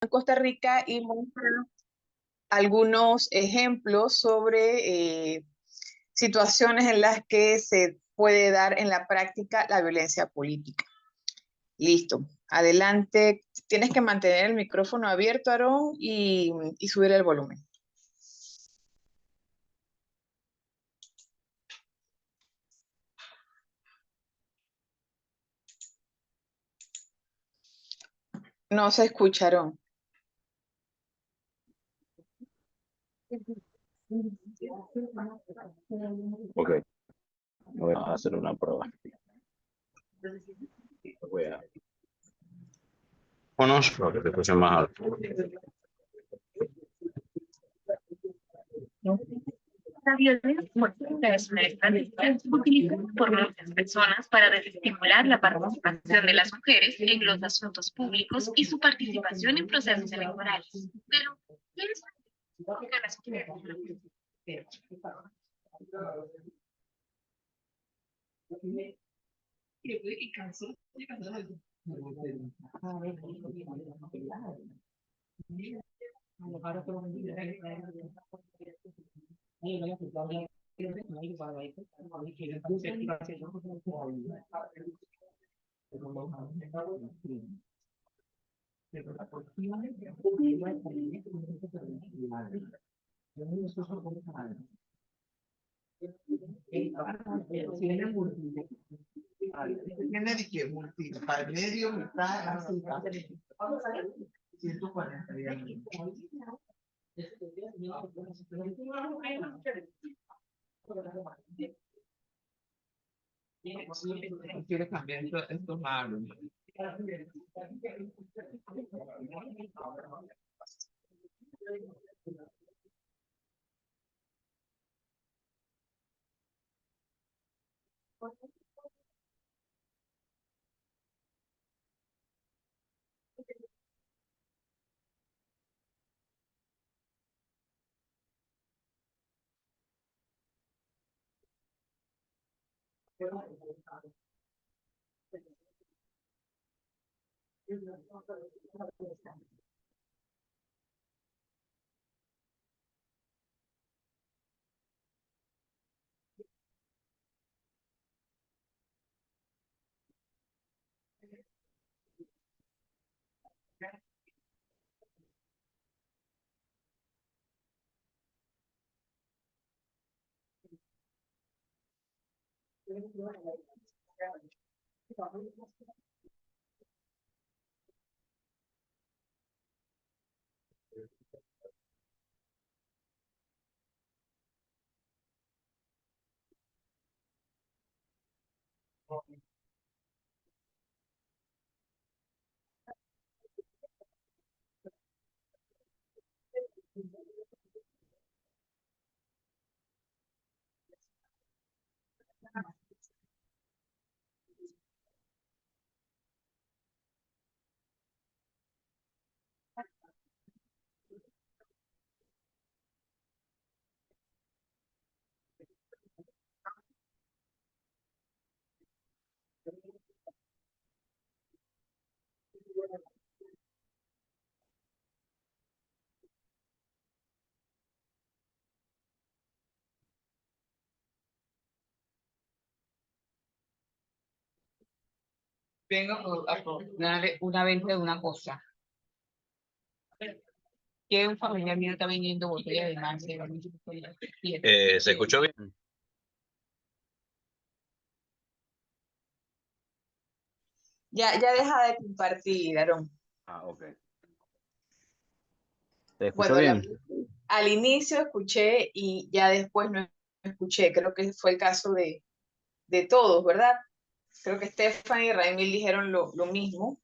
en Costa Rica y muestra algunos ejemplos sobre situaciones en las que se puede dar en la práctica la violencia política. Listo. Adelante. Tienes que mantener el micrófono abierto, Aarón, y subir el volumen. No se escucharon. Ok, voy a hacer una prueba. Voy a... Conozco que te puse más alto. La violencia política es una estrategia utilizada por muchas personas para desestimular la participación de las mujeres en los asuntos públicos y su participación en procesos electorales. Pero, ¿qué es las mujeres? Quiere cambiar esto es malo. Vengo a proporcionarle una venta de una cosa. Que un familiar mío está vendiendo botellas de más. ¿Se escuchó bien? Ya deja de compartir, Aarón. Ah, ok. ¿Se escuchó Bueno, bien? al inicio escuché y ya después no escuché. Creo que fue el caso de todos, ¿verdad? Creo que Stefan y Raimil dijeron lo mismo.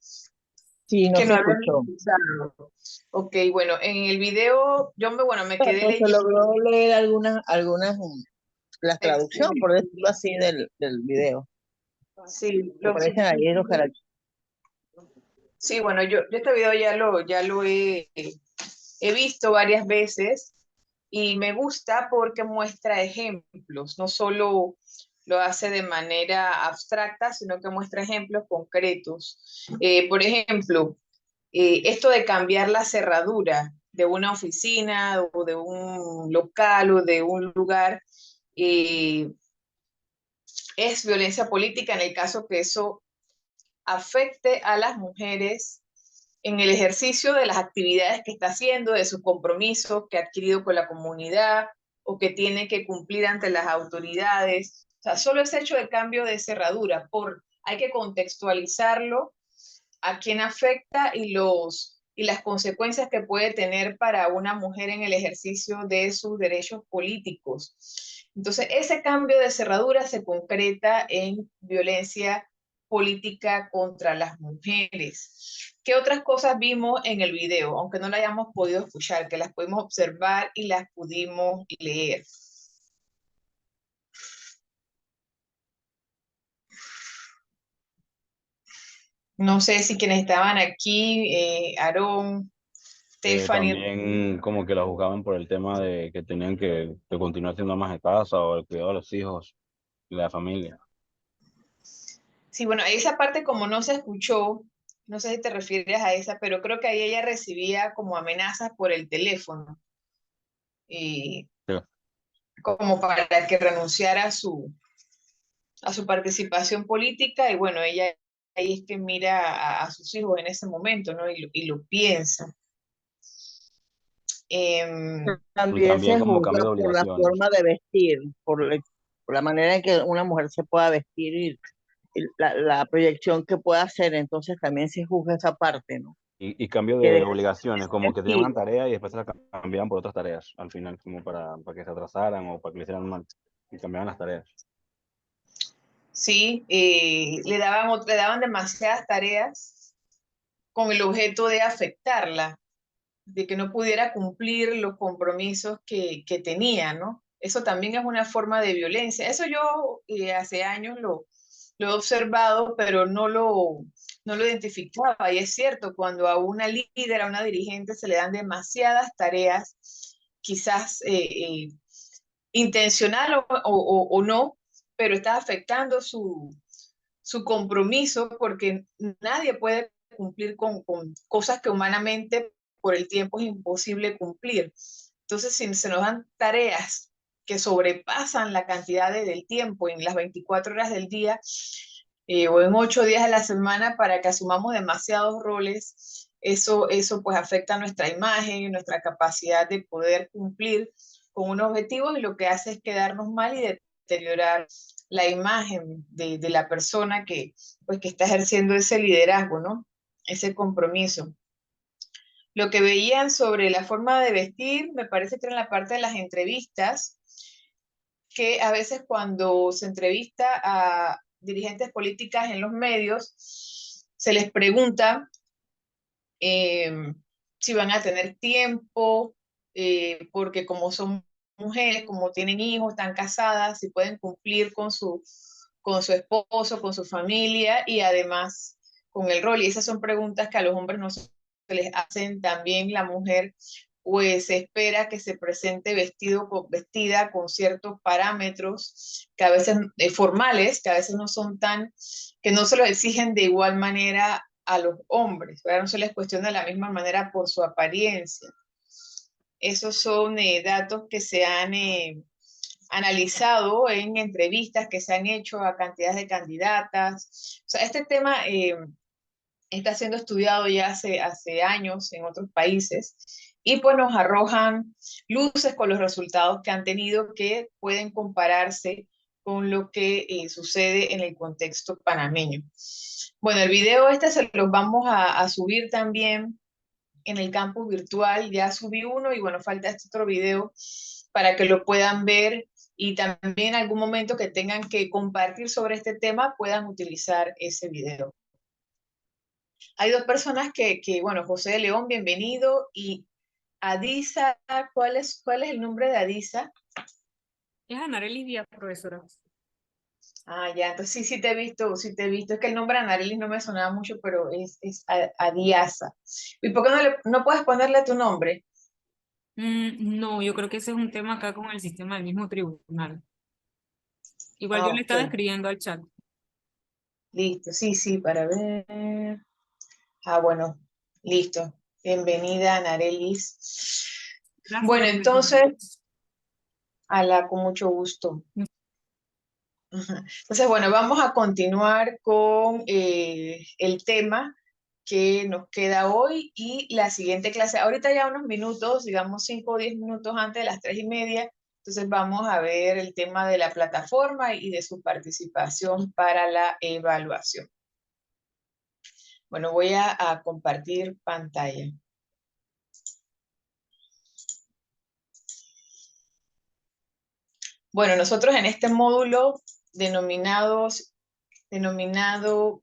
Sí, no Que se no habían escuchó. escuchado. Ok, bueno, en el video me quedé Pero se leyendo. logró leer algunas la traducción, por Excelente. decirlo así, del video. Sí, Me parecen ahí los caracteres. sí, bueno, yo este video ya lo he visto varias veces y me gusta porque muestra ejemplos, no solo lo hace de manera abstracta, sino que muestra ejemplos concretos. Por ejemplo, esto de cambiar la cerradura de una oficina o de un local o de un lugar, es violencia política en el caso que eso afecte a las mujeres en el ejercicio de las actividades que está haciendo, de sus compromisos que ha adquirido con la comunidad o que tiene que cumplir ante las autoridades. O sea, solo ese hecho de cambio de cerradura, hay que contextualizarlo a quién afecta y las consecuencias que puede tener para una mujer en el ejercicio de sus derechos políticos. Entonces, ese cambio de cerradura se concreta en violencia política contra las mujeres. ¿Qué otras cosas vimos en el video? Aunque no la hayamos podido escuchar, que las pudimos observar y las pudimos leer. No sé si quienes estaban aquí, Aarón, Stephanie. También como que la juzgaban por el tema de que tenían que continuar siendo más de casa o el cuidado de los hijos y la familia. Sí, bueno, esa parte como no se escuchó, no sé si te refieres a esa, pero creo que ahí ella recibía como amenazas por el teléfono, y Sí. como para que renunciara a su participación política, y bueno, ella ahí es que mira a sus hijos en ese momento, ¿no? Y lo piensa. Em, Y También también se como juzga cambio de por la obligaciones. forma de vestir, por la manera en que una mujer se pueda vestir y la proyección que pueda hacer. Entonces también se juzga esa parte, ¿no? Y cambio Que de deja obligaciones, de como que tenían una vestir. tarea y después se la cambiaban por otras tareas al final, como para que se atrasaran o para que le hicieran mal. Y cambiaban las tareas. sí, le daban demasiadas tareas con el objeto de afectarla, de que no pudiera cumplir los compromisos que tenía, ¿no? Eso también es una forma de violencia. Eso yo hace años lo he observado, pero no lo identificaba. Y es cierto, cuando a una líder, a una dirigente se le dan demasiadas tareas, quizás intencional o no, pero está afectando su compromiso porque nadie puede cumplir con cosas que humanamente por el tiempo es imposible cumplir. Entonces, si se nos dan tareas que sobrepasan la cantidad del tiempo en las 24 horas del día o en 8 días de la semana para que asumamos demasiados roles, eso pues afecta nuestra imagen y nuestra capacidad de poder cumplir con un objetivo y lo que hace es quedarnos mal y deteriorar la imagen de la persona pues, que está ejerciendo ese liderazgo, ¿no? Ese compromiso. Lo que veían sobre la forma de vestir, me parece que era en la parte de las entrevistas, que a veces cuando se entrevista a dirigentes políticas en los medios, se les pregunta eh, si van a tener tiempo, porque como son mujeres, como tienen hijos, están casadas, si pueden cumplir con su esposo, con su familia y además con el rol. Y esas son preguntas que a los hombres no se les hacen. También la mujer pues se espera que se presente vestida con ciertos parámetros que a veces formales, que a veces no son que no se lo exigen de igual manera a los hombres, ¿verdad? No se les cuestiona de la misma manera por su apariencia. Esos son datos que se han analizado en entrevistas que se han hecho a cantidades de candidatas. O sea, este tema está siendo estudiado ya hace años en otros países y pues nos arrojan luces con los resultados que han tenido que pueden compararse con lo que sucede en el contexto panameño. Bueno, el video se los vamos a subir también en el campus virtual. Ya subí uno y bueno, falta este otro video para que lo puedan ver y también en algún momento que tengan que compartir sobre este tema puedan utilizar ese video. Hay dos personas bueno, José de León, bienvenido, y Adisa, ¿cuál es el nombre de Adisa? Es Anarelis Díaz, profesora. Ah, ya, entonces sí te he visto, sí te he visto. Es que el nombre Anarelis no me sonaba mucho, pero es Adiasa. ¿Y por qué no puedes ponerle tu nombre? No, yo creo que ese es un tema acá con el sistema del mismo tribunal. Igual yo Ah, le ok, estaba escribiendo al chat. listo, sí, para ver. Ah, bueno, Listo. Bienvenida, Anarelis. Gracias Bueno, por la entonces, con mucho gusto. Ajá. Entonces, bueno, vamos a continuar con el tema que nos queda hoy y la siguiente clase. Ahorita ya unos minutos, digamos 5 o 10 minutos antes de las 3:30, entonces vamos a ver el tema de la plataforma y de su participación para la evaluación. Bueno, voy a compartir pantalla. Bueno, nosotros en este módulo denominado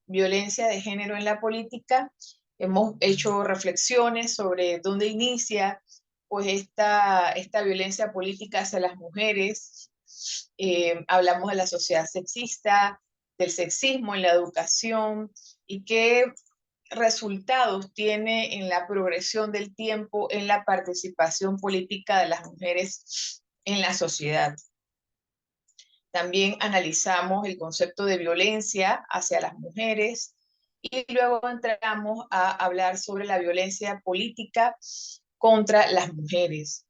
Violencia de Género en la Política, hemos hecho reflexiones sobre dónde inicia pues esta violencia política hacia las mujeres. Hablamos de la sociedad sexista, del sexismo en la educación y qué resultados tiene en la progresión del tiempo en la participación política de las mujeres en la sociedad. También analizamos el concepto de violencia hacia las mujeres y luego entramos a hablar sobre la violencia política contra las mujeres,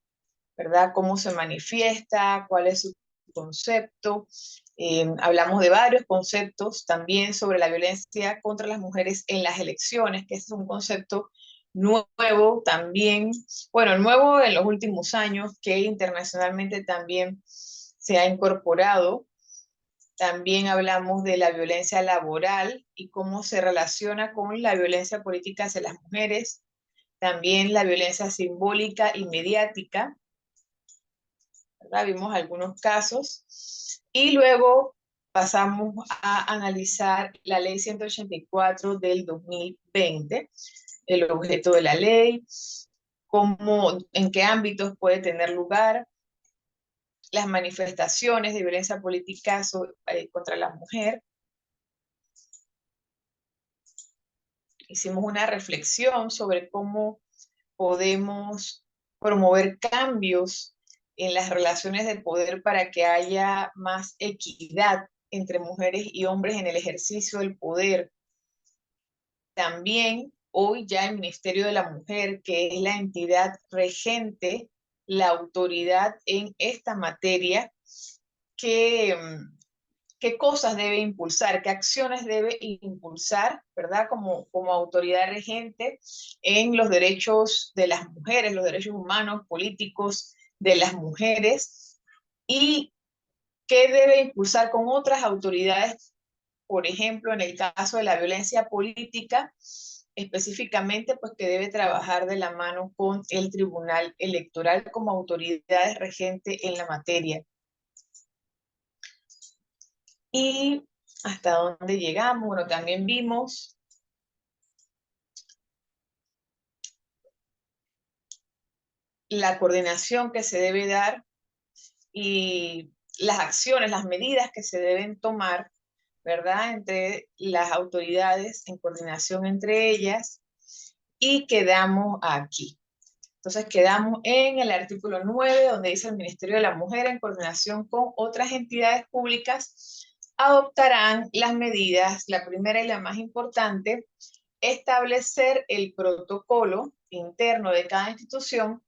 ¿verdad? Cómo se manifiesta, cuál es su concepto. Hablamos de varios conceptos también sobre la violencia contra las mujeres en las elecciones, que es un concepto nuevo también, bueno, nuevo en los últimos años, que internacionalmente también se ha incorporado. También hablamos de la violencia laboral y cómo se relaciona con la violencia política hacia las mujeres. También la violencia simbólica y mediática, ¿verdad? Vimos algunos casos. Y luego pasamos a analizar la ley 184 del 2020, el objeto de la ley, en qué ámbitos puede tener lugar, las manifestaciones de violencia política contra la mujer. Hicimos una reflexión sobre cómo podemos promover cambios en las relaciones de poder para que haya más equidad entre mujeres y hombres en el ejercicio del poder. También hoy ya el Ministerio de la Mujer, que es la entidad regente, la autoridad en esta materia, qué cosas debe impulsar, qué acciones debe impulsar, ¿verdad? Como autoridad regente en los derechos de las mujeres, los derechos humanos, políticos de las mujeres, y qué debe impulsar con otras autoridades, por ejemplo, en el caso de la violencia política, específicamente, pues que debe trabajar de la mano con el Tribunal Electoral como autoridad regente en la materia. Y hasta dónde llegamos, bueno, también vimos la coordinación que se debe dar y las acciones, las medidas que se deben tomar, ¿verdad? Entre las autoridades, en coordinación entre ellas, y quedamos aquí. Entonces quedamos en el artículo 9, donde dice: el Ministerio de la Mujer, en coordinación con otras entidades públicas, adoptarán las medidas, la primera y la más importante, establecer el protocolo interno de cada institución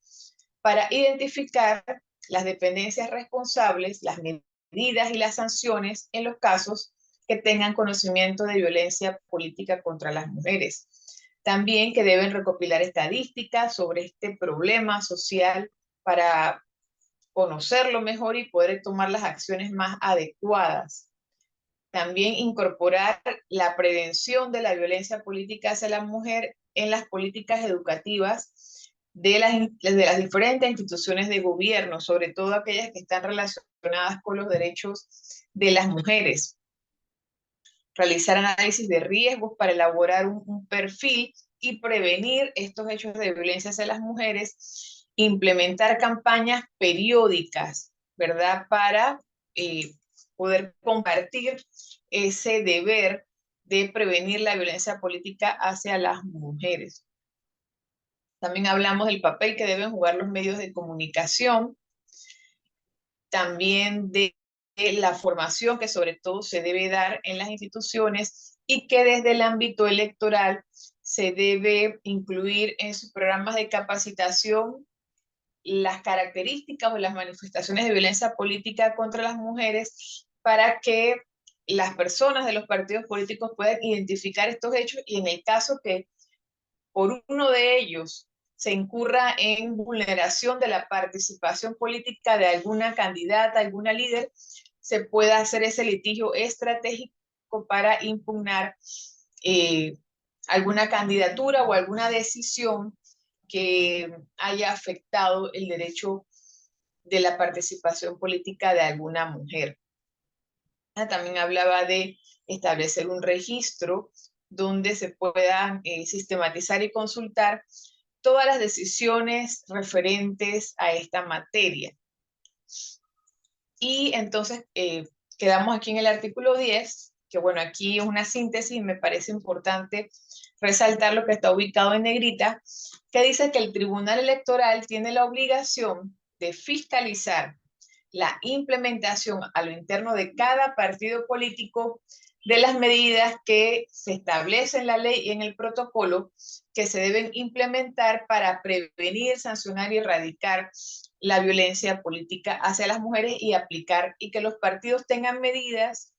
para identificar las dependencias responsables, las medidas y las sanciones en los casos que tengan conocimiento de violencia política contra las mujeres. También que deben recopilar estadísticas sobre este problema social para conocerlo mejor y poder tomar las acciones más adecuadas. También incorporar la prevención de la violencia política hacia la mujer en las políticas educativas de las diferentes instituciones de gobierno, sobre todo aquellas que están relacionadas con los derechos de las mujeres. Realizar análisis de riesgos para elaborar un perfil y prevenir estos hechos de violencia hacia las mujeres. Implementar campañas periódicas, ¿verdad? Para poder compartir ese deber de prevenir la violencia política hacia las mujeres. También hablamos del papel que deben jugar los medios de comunicación, también de la formación que sobre todo se debe dar en las instituciones y que desde el ámbito electoral se debe incluir en sus programas de capacitación las características o las manifestaciones de violencia política contra las mujeres para que las personas de los partidos políticos puedan identificar estos hechos y en el caso que por uno de ellos se incurra en vulneración de la participación política de alguna candidata, alguna líder, se pueda hacer ese litigio estratégico para impugnar alguna candidatura o alguna decisión que haya afectado el derecho de la participación política de alguna mujer. También hablaba de establecer un registro donde se puedan sistematizar y consultar todas las decisiones referentes a esta materia. Y entonces quedamos aquí en el artículo 10, que bueno, aquí es una síntesis y me parece importante resaltar lo que está ubicado en negrita, que dice que el Tribunal Electoral tiene la obligación de fiscalizar la implementación a lo interno de cada partido político de las medidas que se establecen en la ley y en el protocolo que se deben implementar para prevenir, sancionar y erradicar la violencia política hacia las mujeres y aplicar, y que los partidos tengan medidas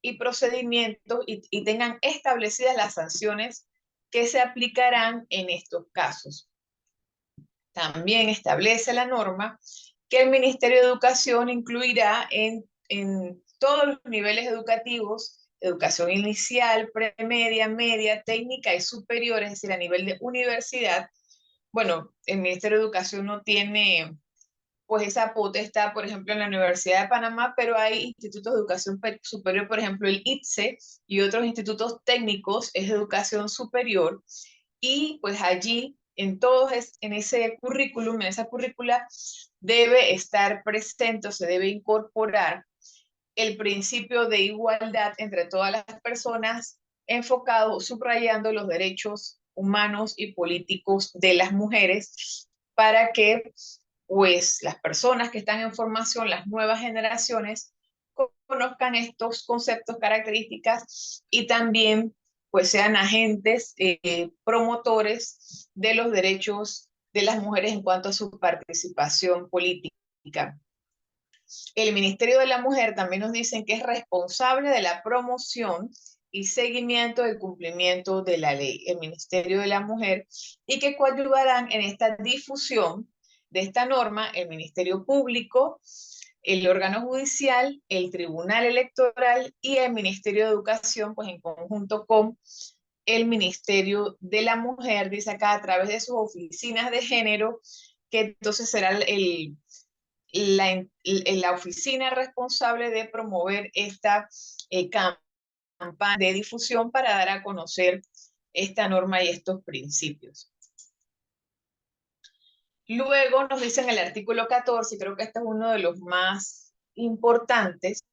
y procedimientos y tengan establecidas las sanciones que se aplicarán en estos casos. También establece la norma que el Ministerio de Educación incluirá en todos los niveles educativos, educación inicial, premedia, media, técnica y superior, es decir, a nivel de universidad. Bueno, el Ministerio de Educación no tiene pues esa potestad, por ejemplo, en la Universidad de Panamá, pero hay institutos de educación superior, por ejemplo, el ITSE y otros institutos técnicos es educación superior, y pues allí, en ese currículum, en esa currícula, debe estar presente o se debe incorporar el principio de igualdad entre todas las personas, enfocado, subrayando los derechos humanos y políticos de las mujeres, para que pues las personas que están en formación, las nuevas generaciones, conozcan estos conceptos, características y también pues sean agentes promotores de los derechos de las mujeres en cuanto a su participación política. El Ministerio de la Mujer también nos dicen que es responsable de la promoción y seguimiento del cumplimiento de la ley, el Ministerio de la Mujer, y que coadyuvarán en esta difusión de esta norma el Ministerio Público, el órgano judicial, el Tribunal Electoral y el Ministerio de Educación, pues en conjunto con el Ministerio de la Mujer, dice acá, a través de sus oficinas de género, que entonces será la oficina responsable de promover esta campaña de difusión para dar a conocer esta norma y estos principios. Luego nos dicen el artículo 14, y creo que este es uno de los más importantes,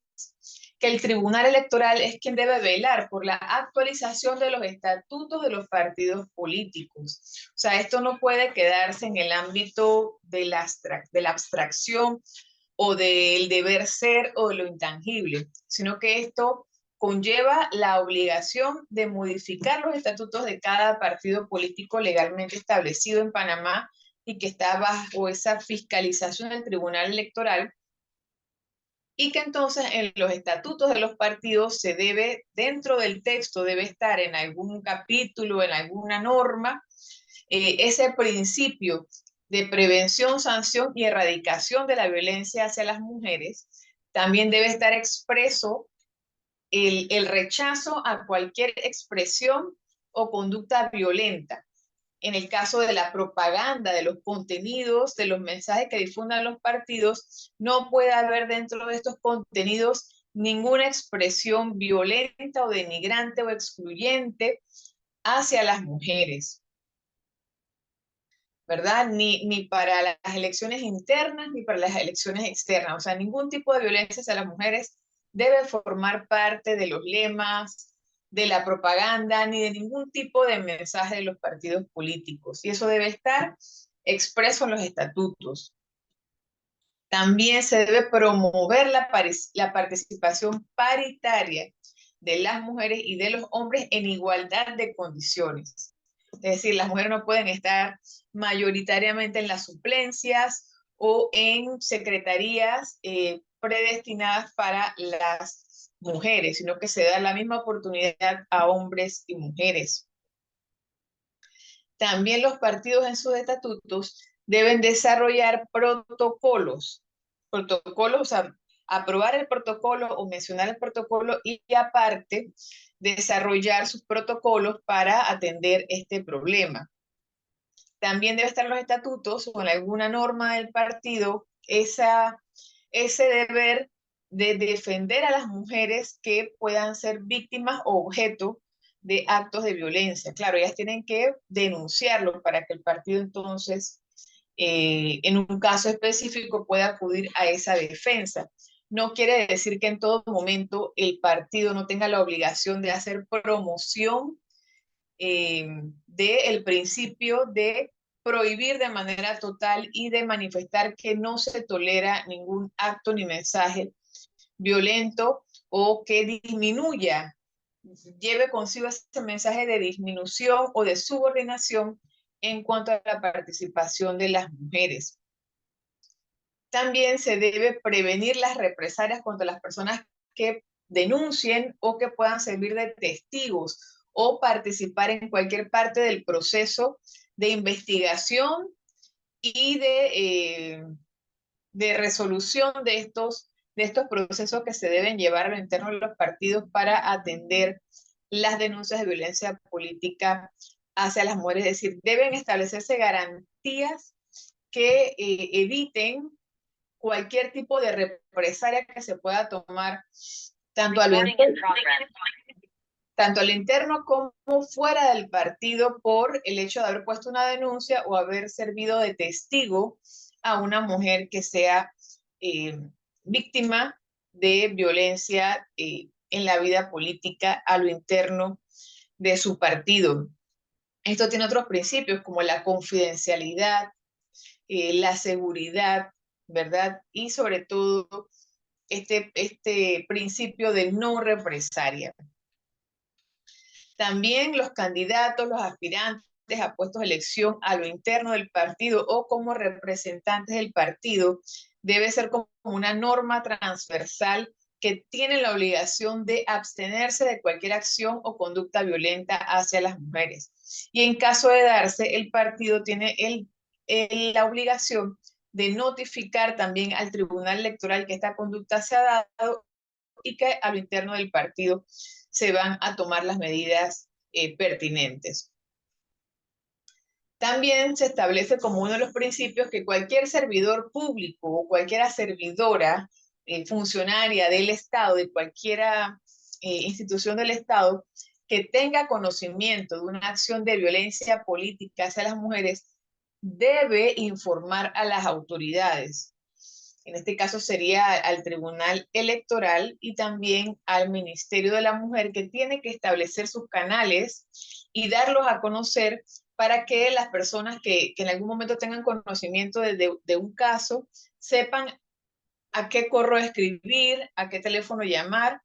que el Tribunal Electoral es quien debe velar por la actualización de los estatutos de los partidos políticos. O sea, esto no puede quedarse en el ámbito de la abstracción o del deber ser o de lo intangible, sino que esto conlleva la obligación de modificar los estatutos de cada partido político legalmente establecido en Panamá y que está bajo esa fiscalización del Tribunal Electoral, y que entonces en los estatutos de los partidos se debe, dentro del texto debe estar en algún capítulo, en alguna norma, ese principio de prevención, sanción y erradicación de la violencia hacia las mujeres. También debe estar expreso el rechazo a cualquier expresión o conducta violenta. En el caso de la propaganda, de los contenidos, de los mensajes que difundan los partidos, no puede haber dentro de estos contenidos ninguna expresión violenta o denigrante o excluyente hacia las mujeres, ¿verdad? Ni para las elecciones internas ni para las elecciones externas. O sea, ningún tipo de violencia hacia las mujeres debe formar parte de los lemas, de la propaganda, ni de ningún tipo de mensaje de los partidos políticos. Y eso debe estar expreso en los estatutos. También se debe promover la participación paritaria de las mujeres y de los hombres en igualdad de condiciones. Es decir, las mujeres no pueden estar mayoritariamente en las suplencias o en secretarías predestinadas para las mujeres, sino que se da la misma oportunidad a hombres y mujeres. También los partidos en sus estatutos deben desarrollar protocolos, o sea, aprobar el protocolo o mencionar el protocolo y aparte desarrollar sus protocolos para atender este problema. También debe estar en los estatutos o en alguna norma del partido ese deber de defender a las mujeres que puedan ser víctimas o objeto de actos de violencia. Claro, ellas tienen que denunciarlo para que el partido entonces, en un caso específico, pueda acudir a esa defensa. No quiere decir que en todo momento el partido no tenga la obligación de hacer promoción del principio de prohibir de manera total y de manifestar que no se tolera ningún acto ni mensaje violento o que disminuya, lleve consigo ese mensaje de disminución o de subordinación en cuanto a la participación de las mujeres. También se debe prevenir las represalias contra las personas que denuncien o que puedan servir de testigos o participar en cualquier parte del proceso de investigación y de resolución de estos procesos que se deben llevar a lo interno de los partidos para atender las denuncias de violencia política hacia las mujeres. Es decir, deben establecerse garantías que eviten cualquier tipo de represalia que se pueda tomar tanto al interno como fuera del partido por el hecho de haber puesto una denuncia o haber servido de testigo a una mujer que sea víctima de violencia en la vida política a lo interno de su partido. Esto tiene otros principios como la confidencialidad, la seguridad, ¿verdad? Y sobre todo este principio de no represalia. También los candidatos, los aspirantes a puestos de elección a lo interno del partido o como representantes del partido debe ser como una norma transversal que tiene la obligación de abstenerse de cualquier acción o conducta violenta hacia las mujeres. Y en caso de darse, el partido tiene la obligación de notificar también al Tribunal Electoral que esta conducta se ha dado y que a lo interno del partido se van a tomar las medidas pertinentes. También se establece como uno de los principios que cualquier servidor público o cualquiera servidora funcionaria del Estado, de cualquier institución del Estado, que tenga conocimiento de una acción de violencia política hacia las mujeres, debe informar a las autoridades. En este caso sería al Tribunal Electoral y también al Ministerio de la Mujer, que tiene que establecer sus canales y darlos a conocer para que las personas que en algún momento tengan conocimiento de un caso sepan a qué correo escribir, a qué teléfono llamar,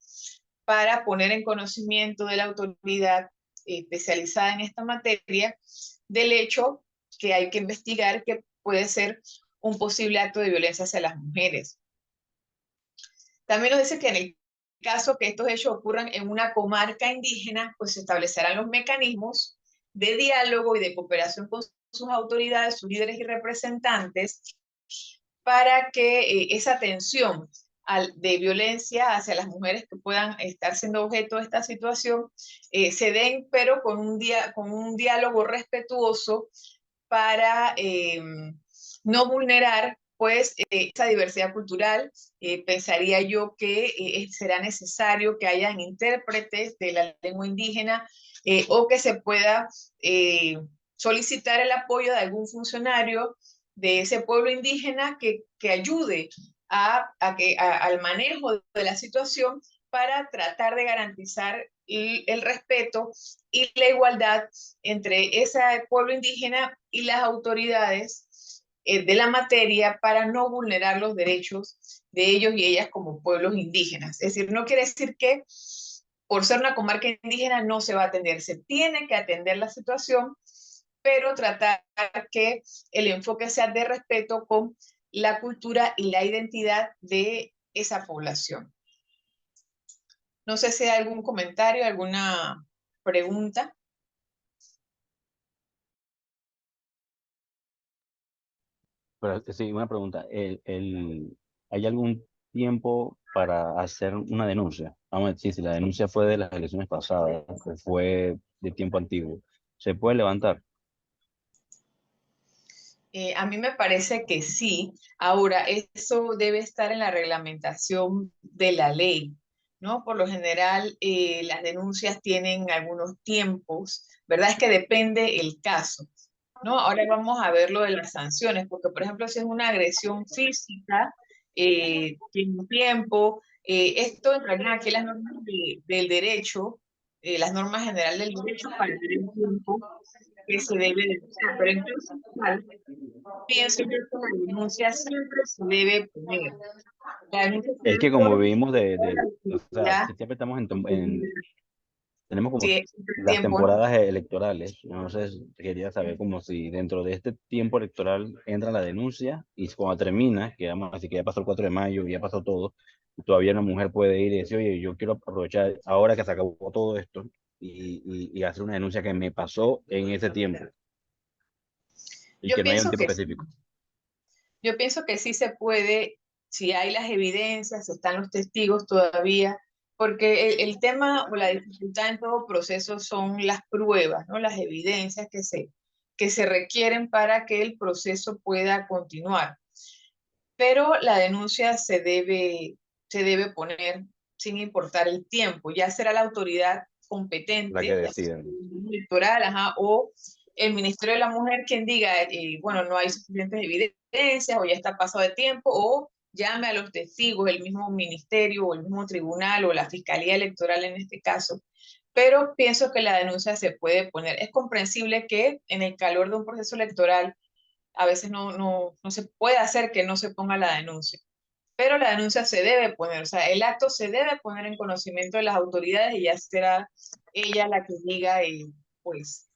para poner en conocimiento de la autoridad especializada en esta materia del hecho que hay que investigar, que puede ser un posible acto de violencia hacia las mujeres. También nos dice que en el caso que estos hechos ocurran en una comarca indígena, pues se establecerán los mecanismos de diálogo y de cooperación con sus autoridades, sus líderes y representantes, para que esa atención de violencia hacia las mujeres que puedan estar siendo objeto de esta situación se den, pero con un diálogo respetuoso para no vulnerar pues esa diversidad cultural. Pensaría yo que será necesario que hayan intérpretes de la lengua indígena o que se pueda solicitar el apoyo de algún funcionario de ese pueblo indígena que ayude al manejo de la situación para tratar de garantizar el respeto y la igualdad entre ese pueblo indígena y las autoridades de la materia para no vulnerar los derechos de ellos y ellas como pueblos indígenas. Es decir, no quiere decir que por ser una comarca indígena no se va a atender, se tiene que atender la situación pero tratar que el enfoque sea de respeto con la cultura y la identidad de esa población. No sé si hay algún comentario, alguna pregunta. Pero sí, una pregunta. ¿Hay algún tiempo para hacer una denuncia? Vamos a decir, si la denuncia fue de las elecciones pasadas o fue de tiempo antiguo, ¿se puede levantar? A mí me parece que sí. Ahora, eso debe estar en la reglamentación de la ley, ¿no? Por lo general, las denuncias tienen algunos tiempos, ¿verdad? Es que depende el caso, ¿no? Ahora vamos a ver lo de las sanciones, porque, por ejemplo, si es una agresión física, tiene un tiempo. Esto entraría aquí las normas del derecho, las normas generales del derecho para el tiempo que se debe denunciar. Pero en caso tal, pienso yo que la denuncia siempre se debe poner. La denuncia se Es debe que como poner vivimos o sea, ya, siempre estamos tenemos como sí, es el las tiempo, ¿no? temporadas electorales. Entonces, quería saber como si dentro de este tiempo electoral entra la denuncia y cuando termina, que vamos a decir que ya pasó el 4 de mayo, ya pasó todo, y todavía una mujer puede ir y decir, oye, yo quiero aprovechar ahora que se acabó todo esto y hacer una denuncia que me pasó en ese tiempo y Yo que no haya un pienso tiempo que sí. específico. Yo pienso que sí se puede, si hay las evidencias, están los testigos todavía, porque el tema o la dificultad en todo proceso son las pruebas, ¿no? Las evidencias que se requieren para que el proceso pueda continuar. Pero la denuncia se debe poner sin importar el tiempo. Ya será la autoridad La que competente, ya sea deciden. el electoral, ajá, o el Ministerio de la Mujer quien diga, bueno, no hay suficientes evidencias o ya está pasado de tiempo, o llame a los testigos, el mismo ministerio o el mismo tribunal o la Fiscalía Electoral en este caso. Pero pienso que la denuncia se puede poner. Es comprensible que en el calor de un proceso electoral a veces no se puede hacer que no se ponga la denuncia, pero la denuncia se debe poner, o sea, el acto se debe poner en conocimiento de las autoridades y ya será ella la que diga, pues,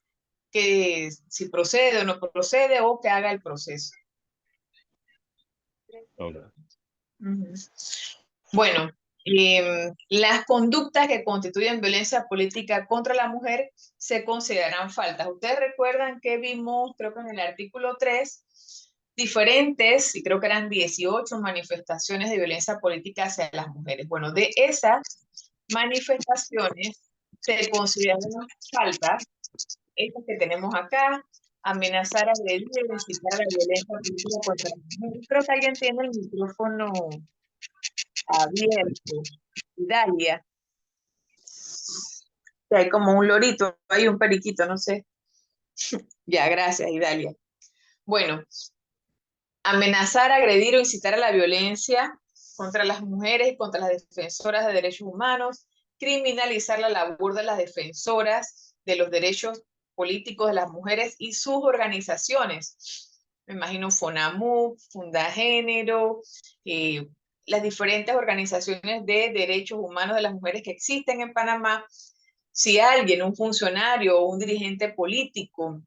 que si procede o no procede o que haga el proceso. Ok. Ujú. Bueno, las conductas que constituyen violencia política contra la mujer se consideran faltas. Ustedes recuerdan que vimos, creo que en el artículo 3, diferentes, y creo que eran 18 manifestaciones de violencia política hacia las mujeres. Bueno, de esas manifestaciones se consideran faltas, estas que tenemos acá: amenazar, agredir, incitar a la violencia política contra las mujeres. Creo que alguien tiene el micrófono abierto. Dalia, que hay como un lorito, hay un periquito, no sé. Ya, gracias, Idalia. Bueno, amenazar, agredir o incitar a la violencia contra las mujeres y contra las defensoras de derechos humanos, criminalizar la labor de las defensoras de los derechos políticos de las mujeres y sus organizaciones. Me imagino FONAMU, Fundagénero, las diferentes organizaciones de derechos humanos de las mujeres que existen en Panamá. Si alguien, un funcionario o un dirigente político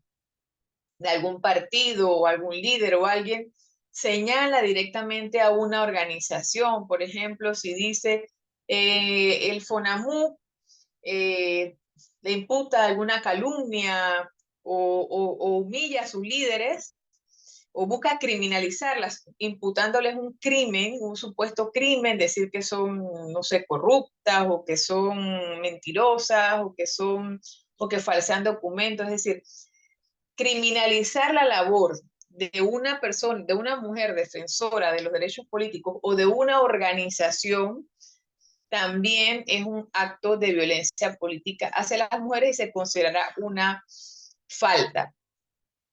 de algún partido o algún líder o alguien señala directamente a una organización, por ejemplo, si dice el FONAMU le imputa alguna calumnia o humilla a sus líderes, o busca criminalizarlas, imputándoles un crimen, un supuesto crimen, decir que son, no sé, corruptas, o que son mentirosas, o que falsean documentos, es decir, criminalizar la labor de una persona, de una mujer defensora de los derechos políticos o de una organización, también es un acto de violencia política hacia las mujeres y se considerará una falta,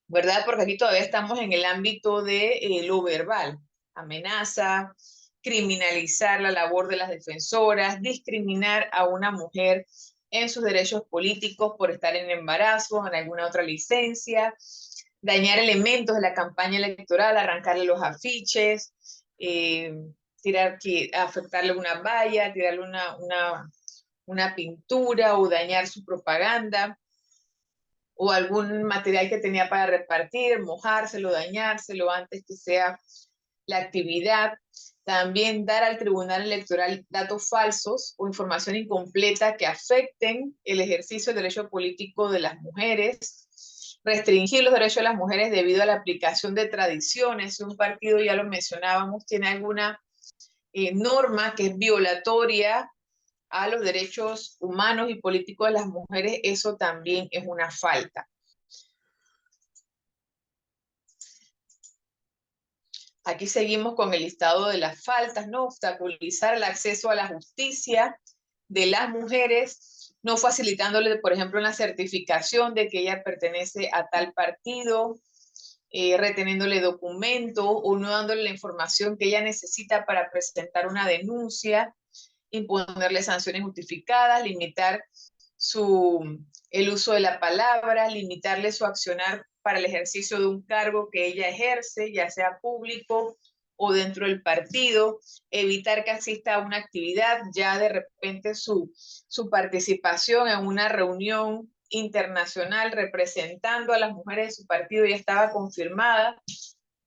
¿verdad? Porque aquí todavía estamos en el ámbito de lo verbal: amenaza, criminalizar la labor de las defensoras, discriminar a una mujer en sus derechos políticos por estar en embarazo o en alguna otra licencia, dañar elementos de la campaña electoral, arrancarle los afiches, afectarle una valla, tirarle una pintura o dañar su propaganda. o algún material que tenía para repartir, mojárselo, dañárselo antes que sea la actividad. También dar al Tribunal Electoral datos falsos o información incompleta que afecten el ejercicio del derecho político de las mujeres. Restringir los derechos de las mujeres debido a la aplicación de tradiciones. Si un partido, ya lo mencionábamos, tiene alguna norma que es violatoria a los derechos humanos y políticos de las mujeres, eso también es una falta. Aquí seguimos con el listado de las faltas, ¿no? Obstaculizar el acceso a la justicia de las mujeres, no facilitándole, por ejemplo, una certificación de que ella pertenece a tal partido, reteniéndole documentos o no dándole la información que ella necesita para presentar una denuncia, imponerle sanciones justificadas, limitar el uso de la palabra, limitarle su accionar para el ejercicio de un cargo que ella ejerce, ya sea público o dentro del partido, evitar que asista a una actividad, ya de repente su participación en una reunión internacional representando a las mujeres de su partido ya estaba confirmada,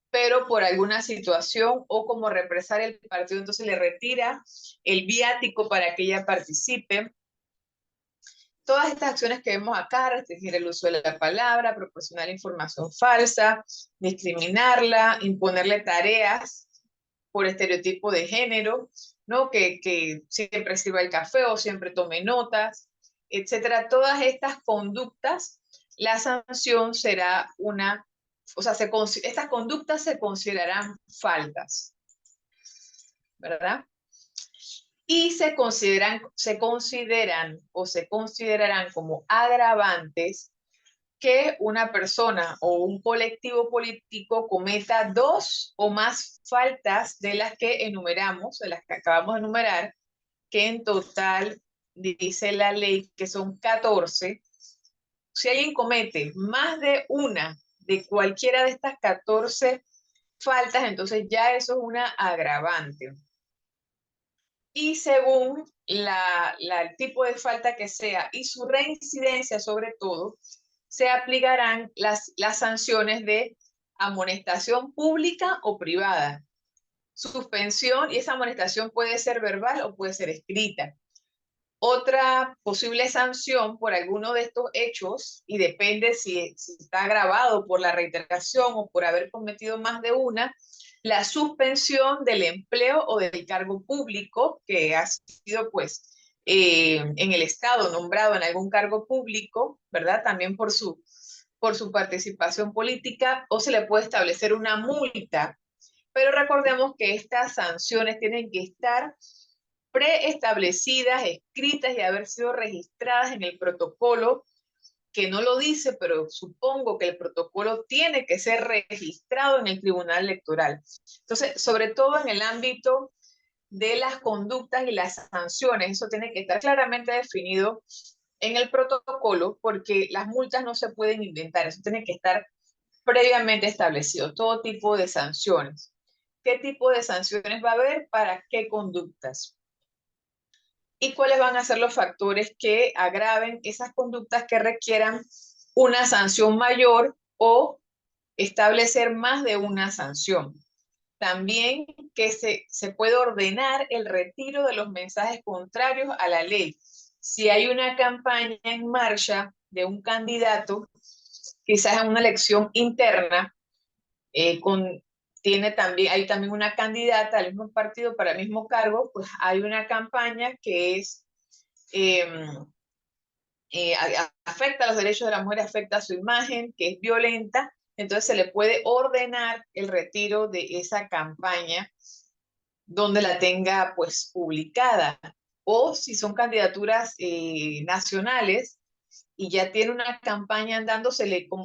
pero por alguna situación o como represalia el partido, entonces le retira el viático para que ella participe. Todas estas acciones que vemos acá, restringir el uso de la palabra, proporcionar información falsa, discriminarla, imponerle tareas por estereotipo de género, ¿no? Que siempre sirva el café o siempre tome notas, etcétera. Todas estas conductas, la sanción será una, o sea, estas conductas se considerarán faltas, ¿verdad? Y se considerarán como agravantes que una persona o un colectivo político cometa 2 o más faltas de las que enumeramos, de las que acabamos de enumerar, que en total dice la ley que son 14. Si alguien comete más de una de cualquiera de estas 14 faltas, entonces ya eso es una agravante. Y según el tipo de falta que sea y su reincidencia sobre todo, se aplicarán las sanciones de amonestación pública o privada, suspensión, y esa amonestación puede ser verbal o puede ser escrita. Otra posible sanción por alguno de estos hechos, y depende si está agravado por la reiteración o por haber cometido más de una, la suspensión del empleo o del cargo público que ha sido, pues, en el Estado nombrado en algún cargo público, ¿verdad? También por su participación política, o se le puede establecer una multa. Pero recordemos que estas sanciones tienen que estar preestablecidas, escritas y haber sido registradas en el protocolo, que no lo dice, pero supongo que el protocolo tiene que ser registrado en el Tribunal Electoral. Entonces, sobre todo en el ámbito de las conductas y las sanciones, eso tiene que estar claramente definido en el protocolo, porque las multas no se pueden inventar, eso tiene que estar previamente establecido, todo tipo de sanciones. ¿Qué tipo de sanciones va a haber? ¿Para qué conductas? ¿Y cuáles van a ser los factores que agraven esas conductas que requieran una sanción mayor o establecer más de una sanción? También que se puede ordenar el retiro de los mensajes contrarios a la ley. Si hay una campaña en marcha de un candidato, quizás en una elección interna, hay también una candidata al mismo partido para el mismo cargo, pues hay una campaña que es afecta a los derechos de la mujer, afecta a su imagen, que es violenta, entonces se le puede ordenar el retiro de esa campaña donde la tenga pues publicada. O si son candidaturas nacionales y ya tiene una campaña andando,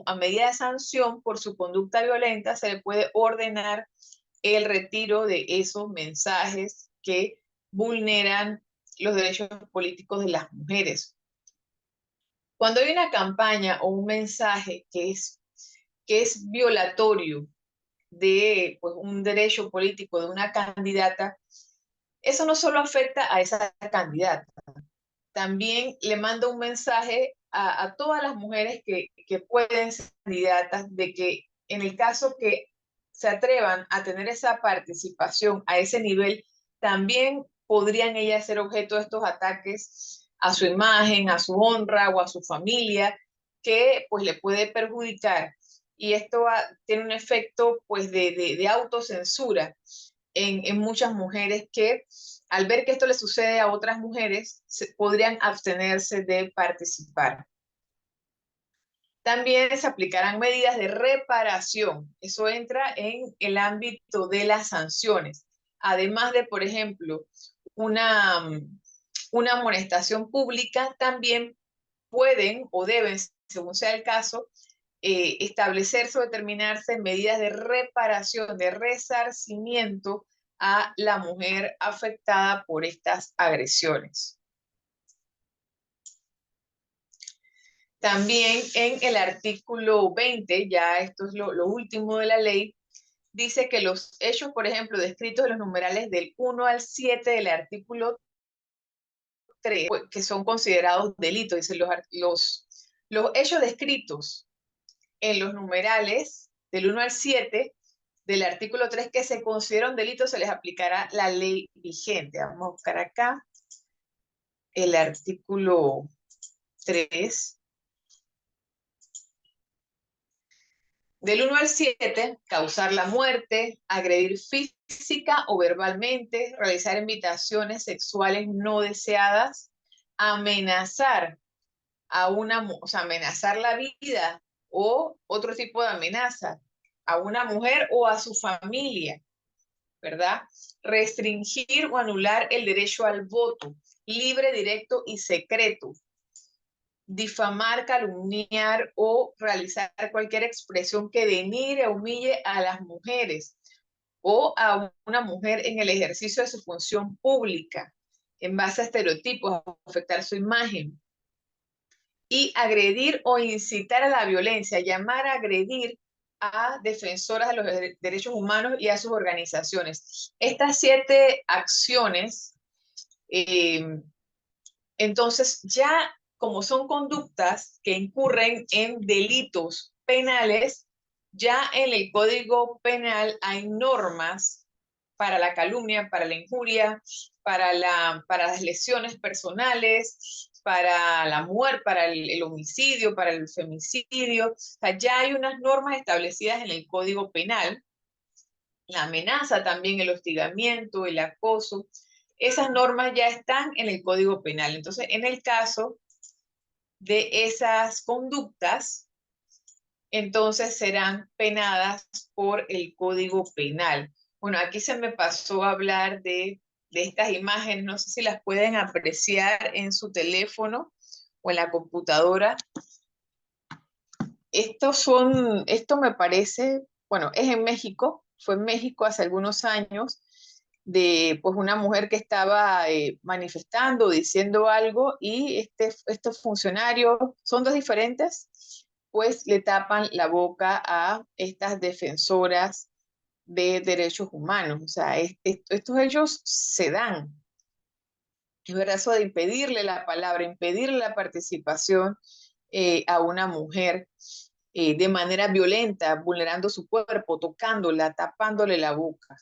a medida de sanción por su conducta violenta, se le puede ordenar el retiro de esos mensajes que vulneran los derechos políticos de las mujeres. Cuando hay una campaña o un mensaje que es violatorio de pues, un derecho político de una candidata, eso no solo afecta a esa candidata, también le manda un mensaje a todas las mujeres que pueden ser candidatas de que en el caso que se atrevan a tener esa participación a ese nivel, también podrían ellas ser objeto de estos ataques a su imagen, a su honra o a su familia, que pues le puede perjudicar. Y esto tiene un efecto pues de autocensura en muchas mujeres que al ver que esto le sucede a otras mujeres, podrían abstenerse de participar. También se aplicarán medidas de reparación. Eso entra en el ámbito de las sanciones. Además de, por ejemplo, una amonestación pública, también pueden o deben, según sea el caso, establecerse o determinarse medidas de reparación, de resarcimiento a la mujer afectada por estas agresiones. También en el artículo 20, ya esto es lo último de la ley, dice que los hechos, por ejemplo, descritos en los numerales del 1 al 7 del artículo 3, que son considerados delitos, dice los hechos descritos en los numerales del 1 al 7 del artículo 3 que se consideran delitos, se les aplicará la ley vigente. Vamos a buscar acá el artículo 3. Del 1 al 7, causar la muerte, agredir física o verbalmente, realizar invitaciones sexuales no deseadas, amenazar a o sea, amenazar la vida o otro tipo de amenaza a una mujer o a su familia, ¿verdad? Restringir o anular el derecho al voto, libre, directo y secreto. Difamar, calumniar o realizar cualquier expresión que denigre o humille a las mujeres o a una mujer en el ejercicio de su función pública en base a estereotipos, afectar su imagen. Y agredir o incitar a la violencia, llamar a agredir a defensoras de los derechos humanos y a sus organizaciones. Estas 7 acciones, entonces ya como son conductas que incurren en delitos penales, ya en el Código Penal hay normas para la calumnia, para la injuria, para las lesiones personales, para la muerte, para el homicidio, para el femicidio. O sea, ya hay unas normas establecidas en el Código Penal. La amenaza también, el hostigamiento, el acoso. Esas normas ya están en el Código Penal. Entonces, en el caso de esas conductas, entonces serán penadas por el Código Penal. Bueno, aquí se me pasó a hablar de estas imágenes, no sé si las pueden apreciar en su teléfono o en la computadora. Esto me parece, bueno, es en México, fue en México hace algunos años, de pues una mujer que estaba manifestando, diciendo algo, y estos funcionarios, son 2 diferentes, pues le tapan la boca a estas defensoras de derechos humanos. O sea, estos hechos se dan. Es verdad, eso de impedirle la palabra, impedirle la participación a una mujer de manera violenta, vulnerando su cuerpo, tocándola, tapándole la boca.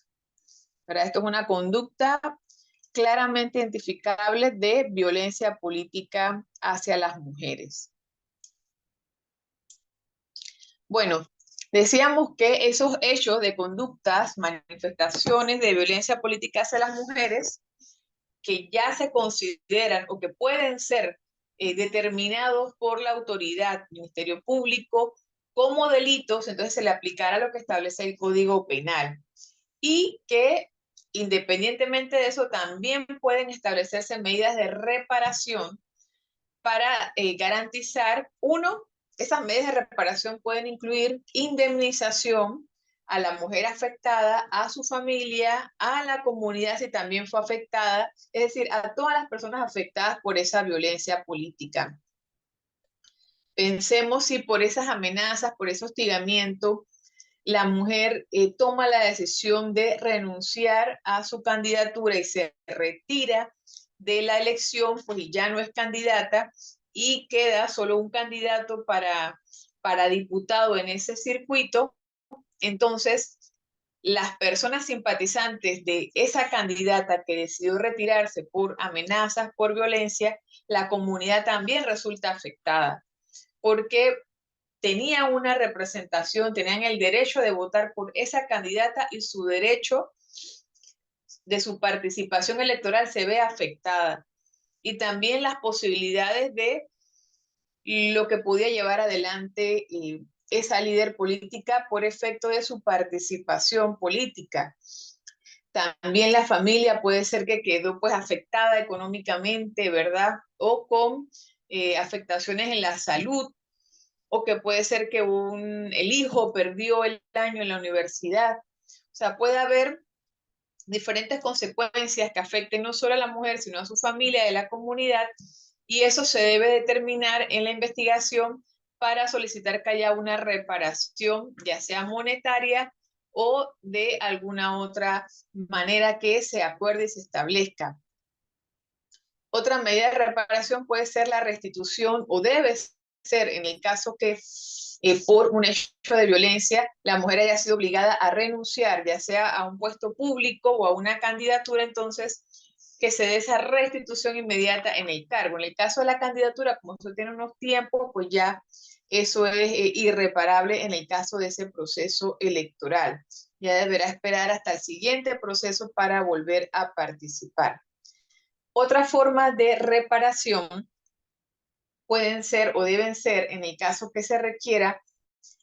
¿Verdad? Esto es una conducta claramente identificable de violencia política hacia las mujeres. Bueno, decíamos que esos hechos de conductas, manifestaciones de violencia política hacia las mujeres, que ya se consideran o que pueden ser determinados por la autoridad, Ministerio Público, como delitos, entonces se le aplicará lo que establece el Código Penal. Y que independientemente de eso también pueden establecerse medidas de reparación para garantizar, esas medidas de reparación pueden incluir indemnización a la mujer afectada, a su familia, a la comunidad si también fue afectada, es decir, a todas las personas afectadas por esa violencia política. Pensemos si por esas amenazas, por ese hostigamiento, la mujer toma la decisión de renunciar a su candidatura y se retira de la elección, pues y ya no es candidata, y queda solo un candidato para diputado en ese circuito, entonces las personas simpatizantes de esa candidata que decidió retirarse por amenazas, por violencia, la comunidad también resulta afectada, porque tenían una representación, tenían el derecho de votar por esa candidata y su derecho de su participación electoral se ve afectada. Y también las posibilidades de lo que podía llevar adelante esa líder política por efecto de su participación política. También la familia puede ser que quedó pues afectada económicamente, ¿verdad? O con afectaciones en la salud, o que puede ser que el hijo perdió el año en la universidad. O sea, puede haber diferentes consecuencias que afecten no solo a la mujer, sino a su familia, a la comunidad, y eso se debe determinar en la investigación para solicitar que haya una reparación, ya sea monetaria o de alguna otra manera que se acuerde y se establezca. Otra medida de reparación puede ser la restitución, o debe ser en el caso que por un hecho de violencia la mujer haya sido obligada a renunciar, ya sea a un puesto público o a una candidatura, entonces que se dé esa restitución inmediata en el cargo. En el caso de la candidatura, como eso tiene unos tiempos, pues ya eso es irreparable en el caso de ese proceso electoral. Ya deberá esperar hasta el siguiente proceso para volver a participar. Otra forma de reparación pueden ser o deben ser, en el caso que se requiera,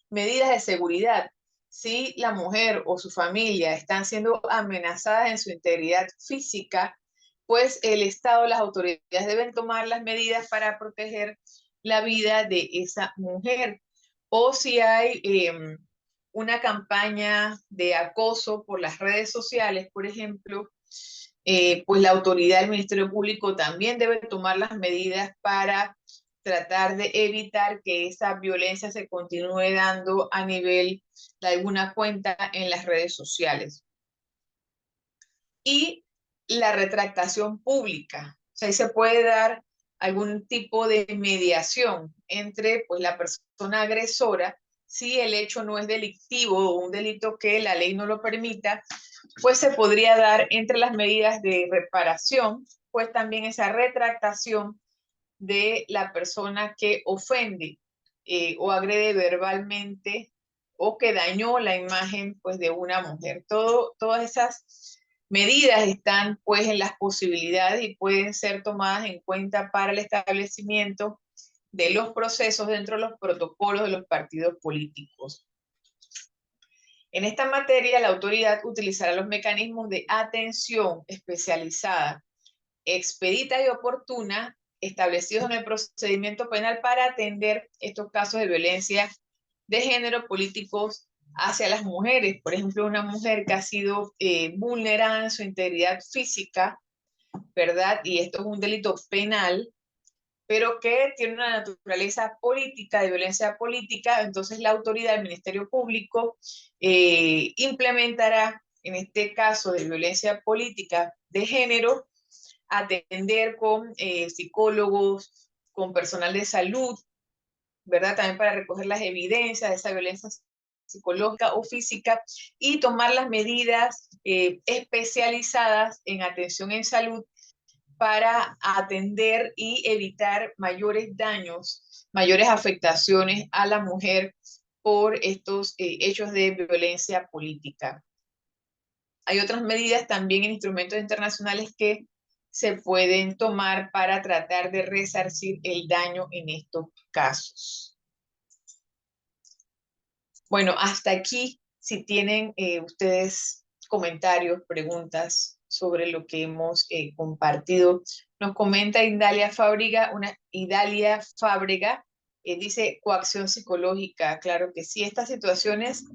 medidas de seguridad. Si la mujer o su familia están siendo amenazadas en su integridad física, pues el Estado, las autoridades deben tomar las medidas para proteger la vida de esa mujer. O si hay una campaña de acoso por las redes sociales, por ejemplo, pues la autoridad del Ministerio Público también debe tomar las medidas para tratar de evitar que esa violencia se continúe dando a nivel de alguna cuenta en las redes sociales. Y la retractación pública. O sea, ahí se puede dar algún tipo de mediación entre pues, la persona agresora, si el hecho no es delictivo o un delito que la ley no lo permita, pues se podría dar entre las medidas de reparación, pues también esa retractación de la persona que ofende o agrede verbalmente o que dañó la imagen pues, de una mujer. Todas esas medidas están pues en las posibilidades y pueden ser tomadas en cuenta para el establecimiento de los procesos dentro de los protocolos de los partidos políticos. En esta materia, la autoridad utilizará los mecanismos de atención especializada, expedita y oportuna establecidos en el procedimiento penal para atender estos casos de violencia de género políticos hacia las mujeres. Por ejemplo, una mujer que ha sido vulnerada en su integridad física, ¿verdad? Y esto es un delito penal, pero que tiene una naturaleza política, de violencia política, entonces la autoridad, el Ministerio Público, implementará, en este caso de violencia política de género, atender con psicólogos, con personal de salud, ¿verdad? También para recoger las evidencias de esa violencia psicológica o física y tomar las medidas especializadas en atención en salud para atender y evitar mayores daños, mayores afectaciones a la mujer por estos hechos de violencia política. Hay otras medidas también en instrumentos internacionales que se pueden tomar para tratar de resarcir el daño en estos casos. Bueno, hasta aquí, si tienen ustedes comentarios, preguntas sobre lo que hemos compartido. Nos comenta Idalia Fábrega, dice coacción psicológica, claro que sí, estas situaciones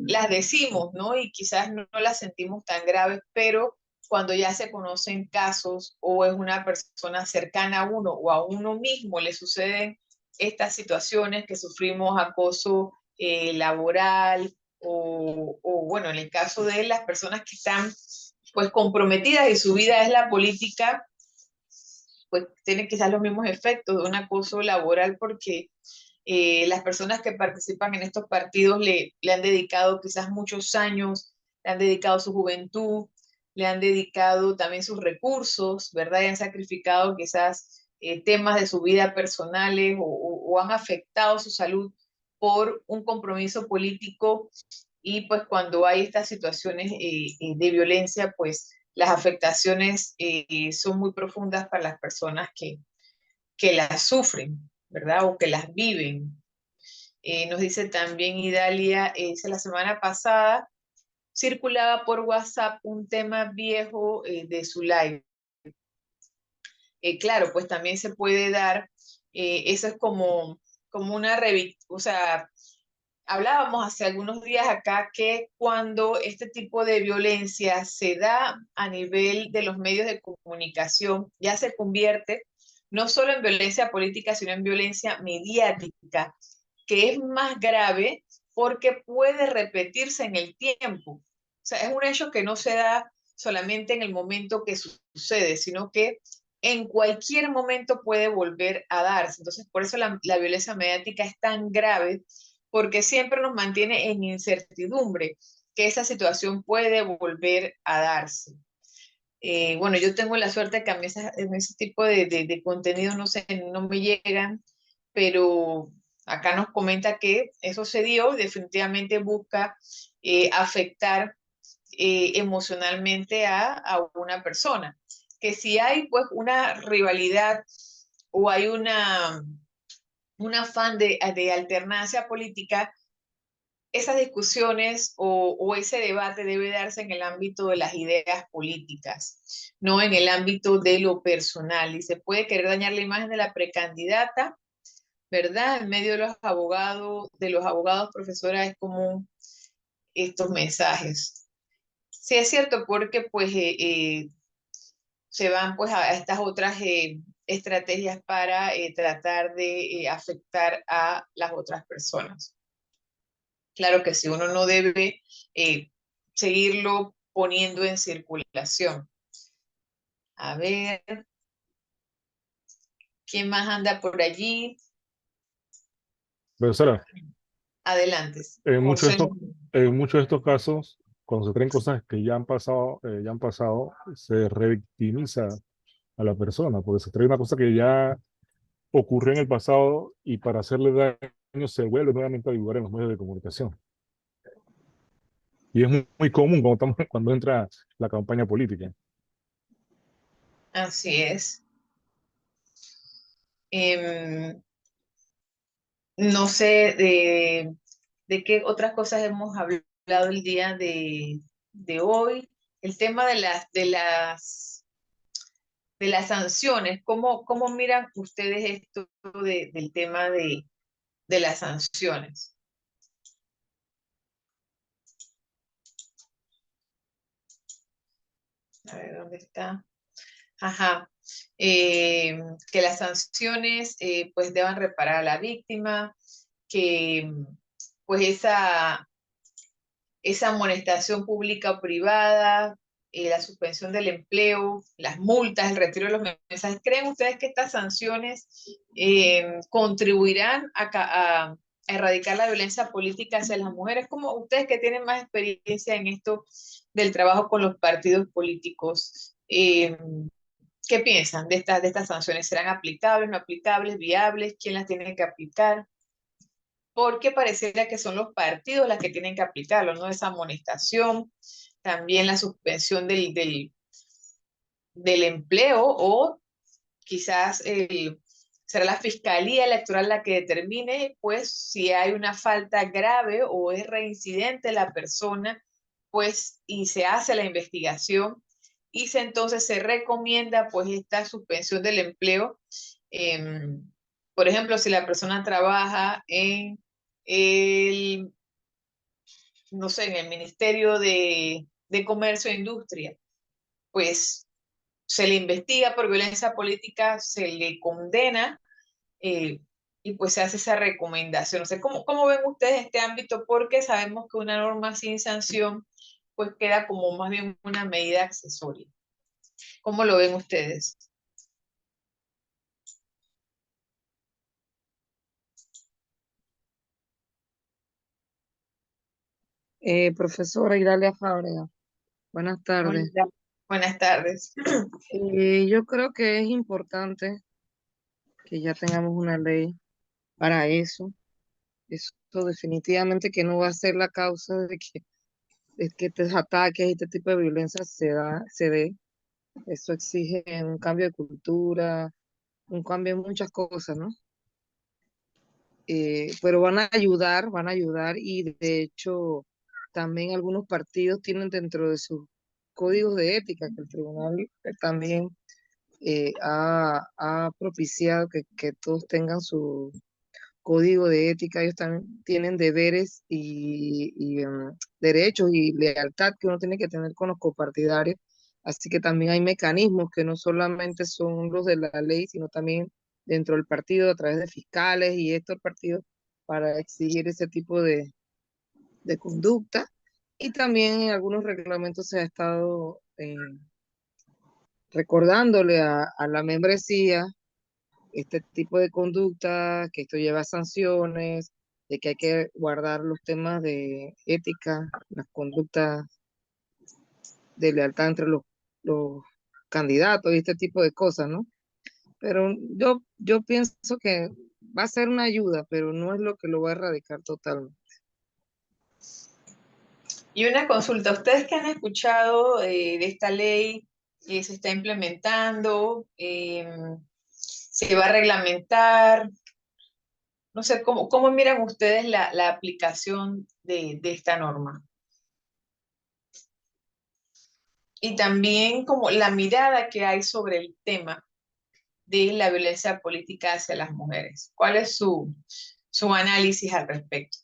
las decimos, ¿no? Y quizás no las sentimos tan graves, pero cuando ya se conocen casos o es una persona cercana a uno o a uno mismo le suceden estas situaciones que sufrimos acoso laboral o, bueno, en el caso de las personas que están pues comprometidas y su vida es la política, pues tiene quizás los mismos efectos de un acoso laboral porque las personas que participan en estos partidos le han dedicado quizás muchos años, le han dedicado su juventud, le han dedicado también sus recursos, ¿verdad? Y han sacrificado quizás temas de su vida personales o han afectado su salud por un compromiso político y pues cuando hay estas situaciones de violencia, pues las afectaciones son muy profundas para las personas que las sufren, ¿verdad? O que las viven. Nos dice también Idalia, la semana pasada circulaba por WhatsApp un tema viejo de su live. Claro, pues también se puede dar, eso es como una o sea, hablábamos hace algunos días acá que cuando este tipo de violencia se da a nivel de los medios de comunicación, ya se convierte no solo en violencia política, sino en violencia mediática, que es más grave porque puede repetirse en el tiempo. O sea, es un hecho que no se da solamente en el momento que sucede, sino que en cualquier momento puede volver a darse. Entonces, por eso la violencia mediática es tan grave, porque siempre nos mantiene en incertidumbre que esa situación puede volver a darse. Bueno, yo tengo la suerte que a mí en ese tipo de contenido no sé, no me llegan, pero acá nos comenta que eso se dio, definitivamente busca afectar emocionalmente a una persona. Que si hay pues una rivalidad o hay un afán de alternancia política, esas discusiones o ese debate debe darse en el ámbito de las ideas políticas, no en el ámbito de lo personal. Y se puede querer dañar la imagen de la precandidata, ¿verdad? En medio de los abogados, profesora, es común estos mensajes. Sí, es cierto, porque pues se van pues a estas otras estrategias para tratar de afectar a las otras personas. Claro que si uno no debe seguirlo poniendo en circulación. A ver, ¿quién más anda por allí? Profesora, Adelante. en muchos de José. estos, en muchos de estos casos, cuando se creen cosas que ya han pasado, se revictimiza a la persona, porque se trae una cosa que ya ocurrió en el pasado y para hacerle daño se vuelve nuevamente a divulgar en los medios de comunicación. Y es muy común cuando entra la campaña política. Así es. No sé de qué otras cosas hemos hablado el día de hoy. El tema de las sanciones. ¿Cómo miran ustedes esto del tema de las sanciones? A ver, ¿dónde está? Ajá. Que las sanciones pues deban reparar a la víctima, que pues esa amonestación pública o privada, la suspensión del empleo, las multas, el retiro de los mensajes. ¿Creen ustedes que estas sanciones contribuirán a erradicar la violencia política hacia las mujeres? Como ustedes que tienen más experiencia en esto del trabajo con los partidos políticos, ¿qué piensan de estas sanciones? ¿Serán aplicables, no aplicables, viables? ¿Quién las tiene que aplicar? Porque pareciera que son los partidos las que tienen que aplicarlo, ¿no? Esa amonestación, también la suspensión del empleo o quizás será la Fiscalía Electoral la que determine, pues, si hay una falta grave o es reincidente la persona, pues, y se hace la investigación y entonces se recomienda, pues, esta suspensión del empleo. Por ejemplo, si la persona trabaja en el, no sé, en el Ministerio de Comercio e Industria, pues se le investiga por violencia política, se le condena eh, y pues se hace esa recomendación. O sea, ¿cómo ven ustedes este ámbito? Porque sabemos que una norma sin sanción pues queda como más bien una medida accesoria. ¿Cómo lo ven ustedes? Profesora Iralia Fábrega, buenas tardes. Hola, buenas tardes. Yo creo que es importante que ya tengamos una ley para eso. Eso definitivamente que no va a ser la causa de que estos ataques y este tipo de violencia se dé. Eso exige un cambio de cultura, un cambio en muchas cosas, ¿no? Pero van a ayudar y de hecho también algunos partidos tienen dentro de sus códigos de ética que el tribunal también ha propiciado que todos tengan su código de ética. Ellos también tienen deberes y derechos y lealtad que uno tiene que tener con los copartidarios. Así que también hay mecanismos que no solamente son los de la ley, sino también dentro del partido a través de fiscales y estos partidos para exigir ese tipo de conducta. Y también en algunos reglamentos se ha estado recordándole a la membresía este tipo de conducta, que esto lleva a sanciones, de que hay que guardar los temas de ética, las conductas de lealtad entre los candidatos y este tipo de cosas, ¿no? Pero yo pienso que va a ser una ayuda, pero no es lo que lo va a erradicar totalmente. Y una consulta, ¿ustedes que han escuchado de esta ley que se está implementando, se va a reglamentar? No sé, ¿cómo miran ustedes la aplicación de esta norma? Y también como la mirada que hay sobre el tema de la violencia política hacia las mujeres. ¿Cuál es su análisis al respecto?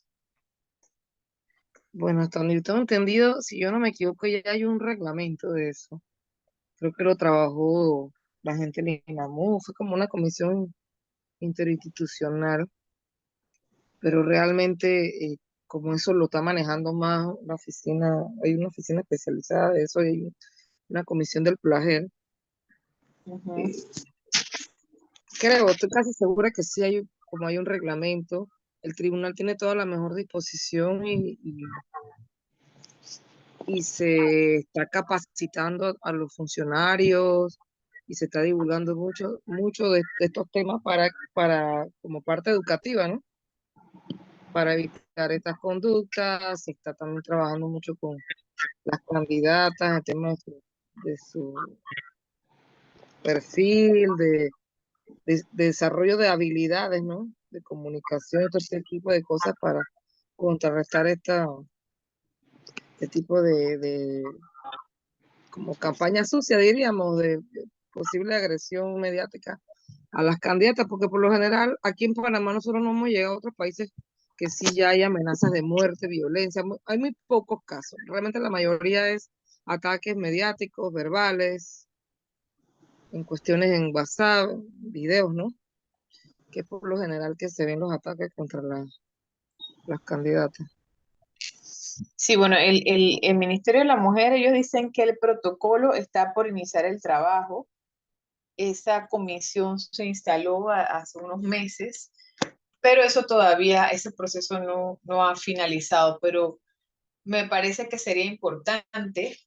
Bueno, hasta donde yo tengo entendido, si yo no me equivoco, ya hay un reglamento de eso. Creo que lo trabajó la gente de INAMU, fue como una comisión interinstitucional, pero realmente como eso lo está manejando más la oficina, hay una oficina especializada de eso, y hay una comisión del plager. Ujú. Creo, estoy casi segura que sí hay, como hay un reglamento, el tribunal tiene toda la mejor disposición y se está capacitando a los funcionarios y se está divulgando mucho de estos temas para como parte educativa, ¿no? Para evitar estas conductas. Se está también trabajando mucho con las candidatas, el tema de su perfil, de desarrollo de habilidades, ¿no? De comunicación y todo ese tipo de cosas para contrarrestar este tipo de como campaña sucia, diríamos, de posible agresión mediática a las candidatas, porque por lo general aquí en Panamá nosotros no hemos llegado a otros países que sí ya hay amenazas de muerte, violencia. Hay muy pocos casos. Realmente la mayoría es ataques mediáticos, verbales, en cuestiones en WhatsApp, videos, ¿no? Que es por lo general que se ven los ataques contra las candidatas. Sí, bueno, el Ministerio de la Mujer, ellos dicen que el protocolo está por iniciar el trabajo. Esa comisión se instaló hace unos meses, pero eso todavía, ese proceso no ha finalizado, pero me parece que sería importante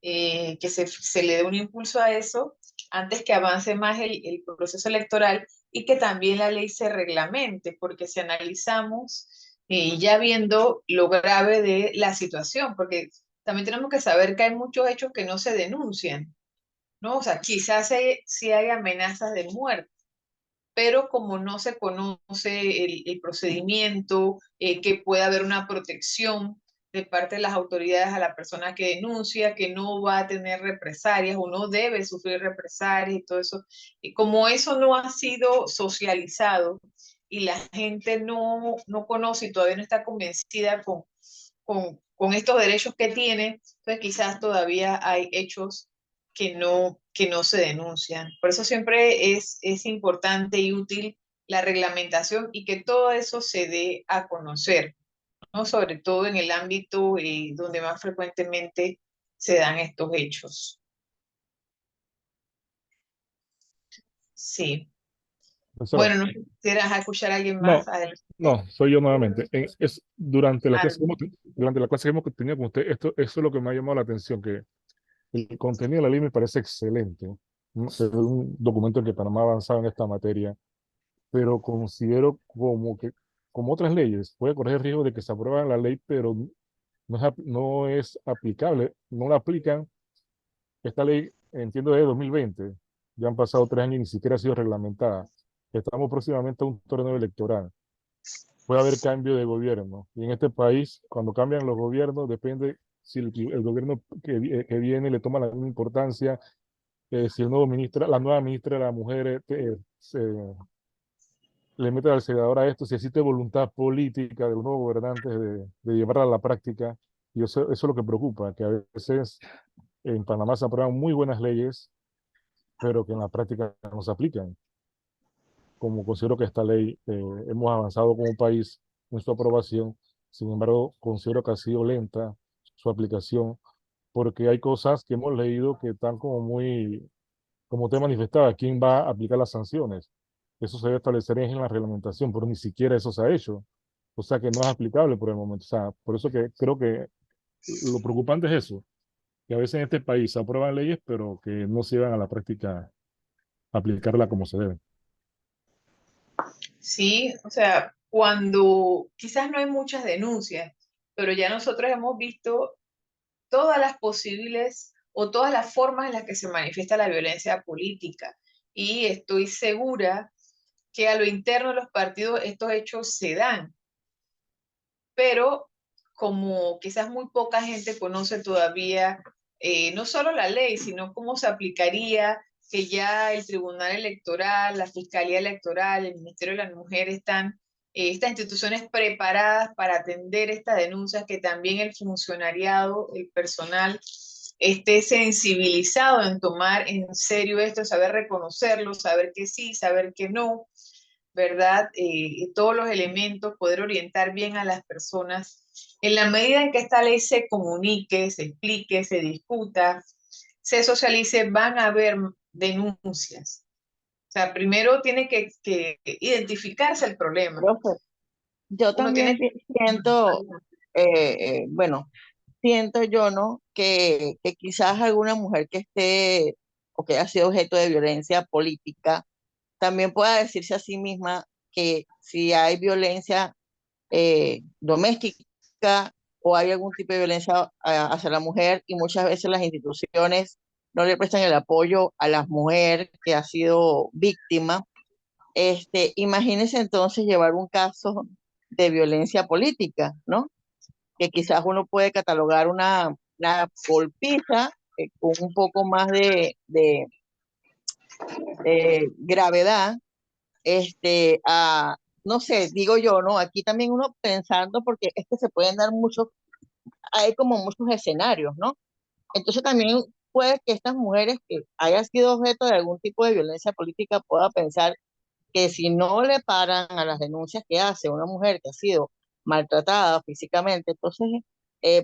que se le dé un impulso a eso antes que avance más el proceso electoral y que también la ley se reglamente, porque si analizamos, ya viendo lo grave de la situación, porque también tenemos que saber que hay muchos hechos que no se denuncian, ¿no? O sea, quizás sí hay amenazas de muerte, pero como no se conoce el procedimiento, que puede haber una protección de parte de las autoridades a la persona que denuncia, que no va a tener represalias o no debe sufrir represalias y todo eso. Y como eso no ha sido socializado y la gente no conoce y todavía no está convencida con estos derechos que tiene, entonces quizás todavía hay hechos que no se denuncian. Por eso siempre es importante y útil la reglamentación y que todo eso se dé a conocer, ¿no? Sobre todo en el ámbito donde más frecuentemente se dan estos hechos. Sí. Profesora, Bueno, no sé si quieras escuchar a alguien más. no, Adelante. No, soy yo nuevamente. Durante la Claro. clase durante la clase que hemos tenido con usted, eso es lo que me ha llamado la atención, que el contenido de la ley me parece excelente. Es un documento en que Panamá ha avanzado en esta materia, pero considero como otras leyes, puede correr el riesgo de que se aprueba la ley, pero no es aplicable, no la aplican. Esta ley, entiendo, es de 2020. Ya han pasado 3 años y ni siquiera ha sido reglamentada. Estamos próximamente a un torneo electoral. Puede haber cambio de gobierno. Y en este país, cuando cambian los gobiernos, depende si el gobierno que viene le toma la misma importancia, si la nueva ministra de la mujer le mete al acelerador a esto, si existe voluntad política de los nuevos gobernantes de llevarla a la práctica. Y eso es lo que preocupa, que a veces en Panamá se aprueban muy buenas leyes, pero que en la práctica no se aplican. Como considero que esta ley, hemos avanzado como país en su aprobación, sin embargo, considero que ha sido lenta su aplicación, porque hay cosas que hemos leído que están como te manifestaba, ¿quién va a aplicar las sanciones? Eso se debe establecer en la reglamentación, pero ni siquiera eso se ha hecho. O sea que no es aplicable por el momento. O sea, por eso que creo que lo preocupante es eso, que a veces en este país se aprueban leyes, pero que no se llevan a la práctica a aplicarla como se debe. Sí, o sea, cuando quizás no hay muchas denuncias, pero ya nosotros hemos visto todas las posibles o todas las formas en las que se manifiesta la violencia política. Y estoy segura que a lo interno de los partidos estos hechos se dan, pero como quizás muy poca gente conoce todavía no solo la ley, sino cómo se aplicaría, que ya el Tribunal Electoral, la Fiscalía Electoral, el Ministerio de la Mujer están, estas instituciones preparadas para atender estas denuncias, que también el funcionariado, el personal, esté sensibilizado en tomar en serio esto, saber reconocerlo, saber que sí, saber que no, ¿verdad? Todos los elementos, poder orientar bien a las personas. En la medida en que esta ley se comunique, se explique, se discuta, se socialice, van a haber denuncias. O sea, primero tiene que identificarse el problema. Profe, yo Uno también tiene... siento, bueno, siento yo, ¿no? Que quizás alguna mujer que esté o que haya sido objeto de violencia política también pueda decirse a sí misma que si hay violencia doméstica o hay algún tipo de violencia hacia la mujer, y muchas veces las instituciones no le prestan el apoyo a la mujer que ha sido víctima. Imagínense entonces llevar un caso de violencia política, ¿no? Que quizás uno puede catalogar una golpiza con un poco más de gravedad, no sé, digo yo, ¿no? Aquí también uno pensando, porque es que se pueden dar hay como muchos escenarios, ¿no? Entonces también puede que estas mujeres que hayan sido objeto de algún tipo de violencia política puedan pensar que si no le paran a las denuncias que hace una mujer que ha sido maltratada físicamente, entonces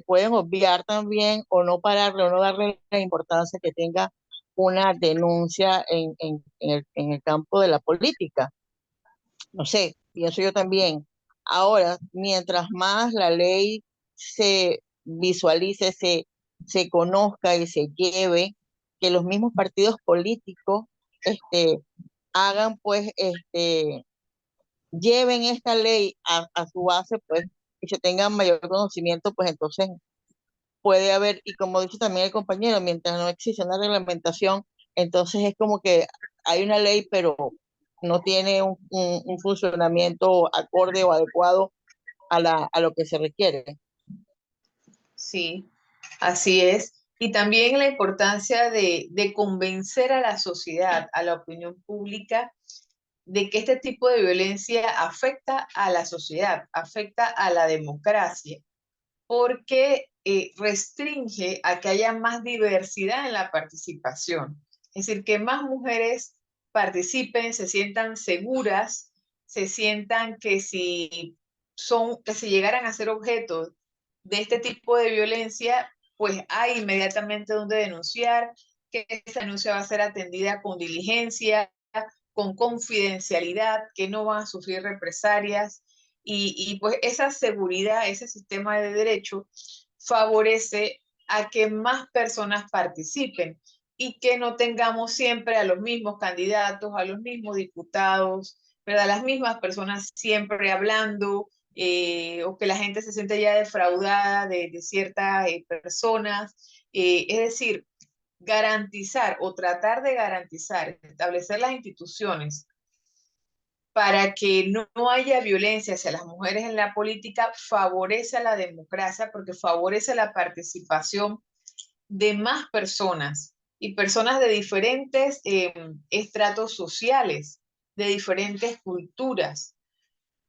pueden obviar también o no pararle o no darle la importancia que tenga una denuncia en el campo de la política. No sé, pienso yo también. Ahora, mientras más la ley se visualice, se conozca y se lleve, que los mismos partidos políticos hagan, pues, lleven esta ley a su base, pues, y se tengan mayor conocimiento, pues entonces puede haber, y como dice también el compañero, mientras no existe una reglamentación, entonces es como que hay una ley, pero no tiene un funcionamiento acorde o adecuado a lo que se requiere. Sí, así es. Y también la importancia de convencer a la sociedad, a la opinión pública, de que este tipo de violencia afecta a la sociedad, afecta a la democracia, porque restringe a que haya más diversidad en la participación. Es decir, que más mujeres participen, se sientan seguras, se sientan que que si llegaran a ser objeto de este tipo de violencia, pues hay inmediatamente donde denunciar, que esa denuncia va a ser atendida con diligencia, con confidencialidad, que no van a sufrir represalias y pues esa seguridad, ese sistema de derecho favorece a que más personas participen y que no tengamos siempre a los mismos candidatos, a los mismos diputados, ¿verdad? Las mismas personas siempre hablando, o que la gente se siente ya defraudada de ciertas personas. Es decir, garantizar o tratar de garantizar, establecer las instituciones para que no haya violencia hacia las mujeres en la política, favorece a la democracia porque favorece la participación de más personas y personas de diferentes estratos sociales, de diferentes culturas,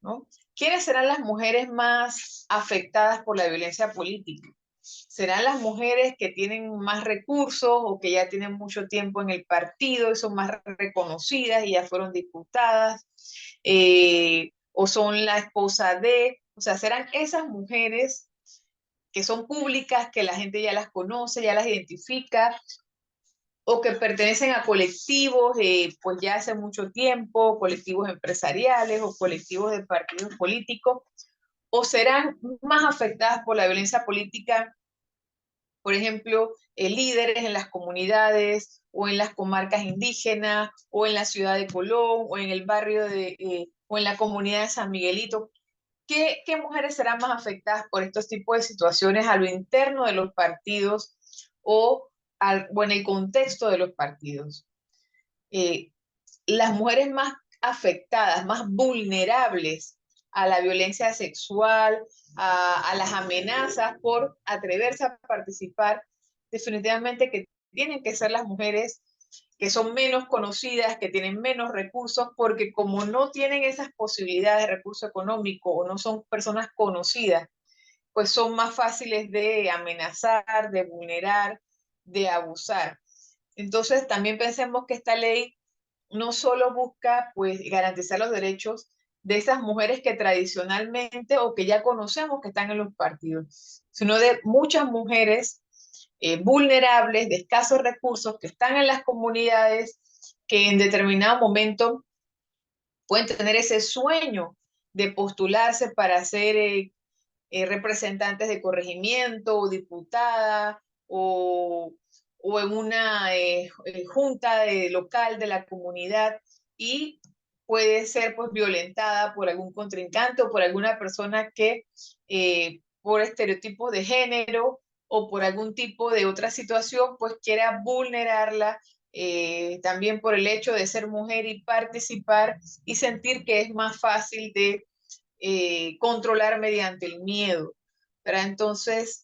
¿no? ¿Quiénes serán las mujeres más afectadas por la violencia política? ¿Serán las mujeres que tienen más recursos o que ya tienen mucho tiempo en el partido y son más reconocidas y ya fueron diputadas? ¿O son la esposa de? O sea, serán esas mujeres que son públicas, que la gente ya las conoce, ya las identifica, o que pertenecen a colectivos, pues ya hace mucho tiempo, colectivos empresariales o colectivos de partidos políticos, o serán más afectadas por la violencia política, por ejemplo, líderes en las comunidades o en las comarcas indígenas o en la ciudad de Colón o en el barrio o en la comunidad de San Miguelito. ¿Qué mujeres serán más afectadas por estos tipos de situaciones a lo interno de los partidos o en el contexto de los partidos? Las mujeres más afectadas, más vulnerables a la violencia sexual, a las amenazas por atreverse a participar, definitivamente que tienen que ser las mujeres que son menos conocidas, que tienen menos recursos, porque como no tienen esas posibilidades de recurso económico o no son personas conocidas, pues son más fáciles de amenazar, de vulnerar, de abusar. Entonces, también pensemos que esta ley no solo busca pues garantizar los derechos de esas mujeres que tradicionalmente o que ya conocemos que están en los partidos, sino de muchas mujeres vulnerables, de escasos recursos, que están en las comunidades, que en determinado momento pueden tener ese sueño de postularse para ser representantes de corregimiento o diputada o en una junta local de la comunidad y puede ser pues violentada por algún contrincante o por alguna persona que por estereotipos de género o por algún tipo de otra situación pues quiera vulnerarla, también por el hecho de ser mujer y participar y sentir que es más fácil de controlar mediante el miedo. ¿Verdad? Entonces,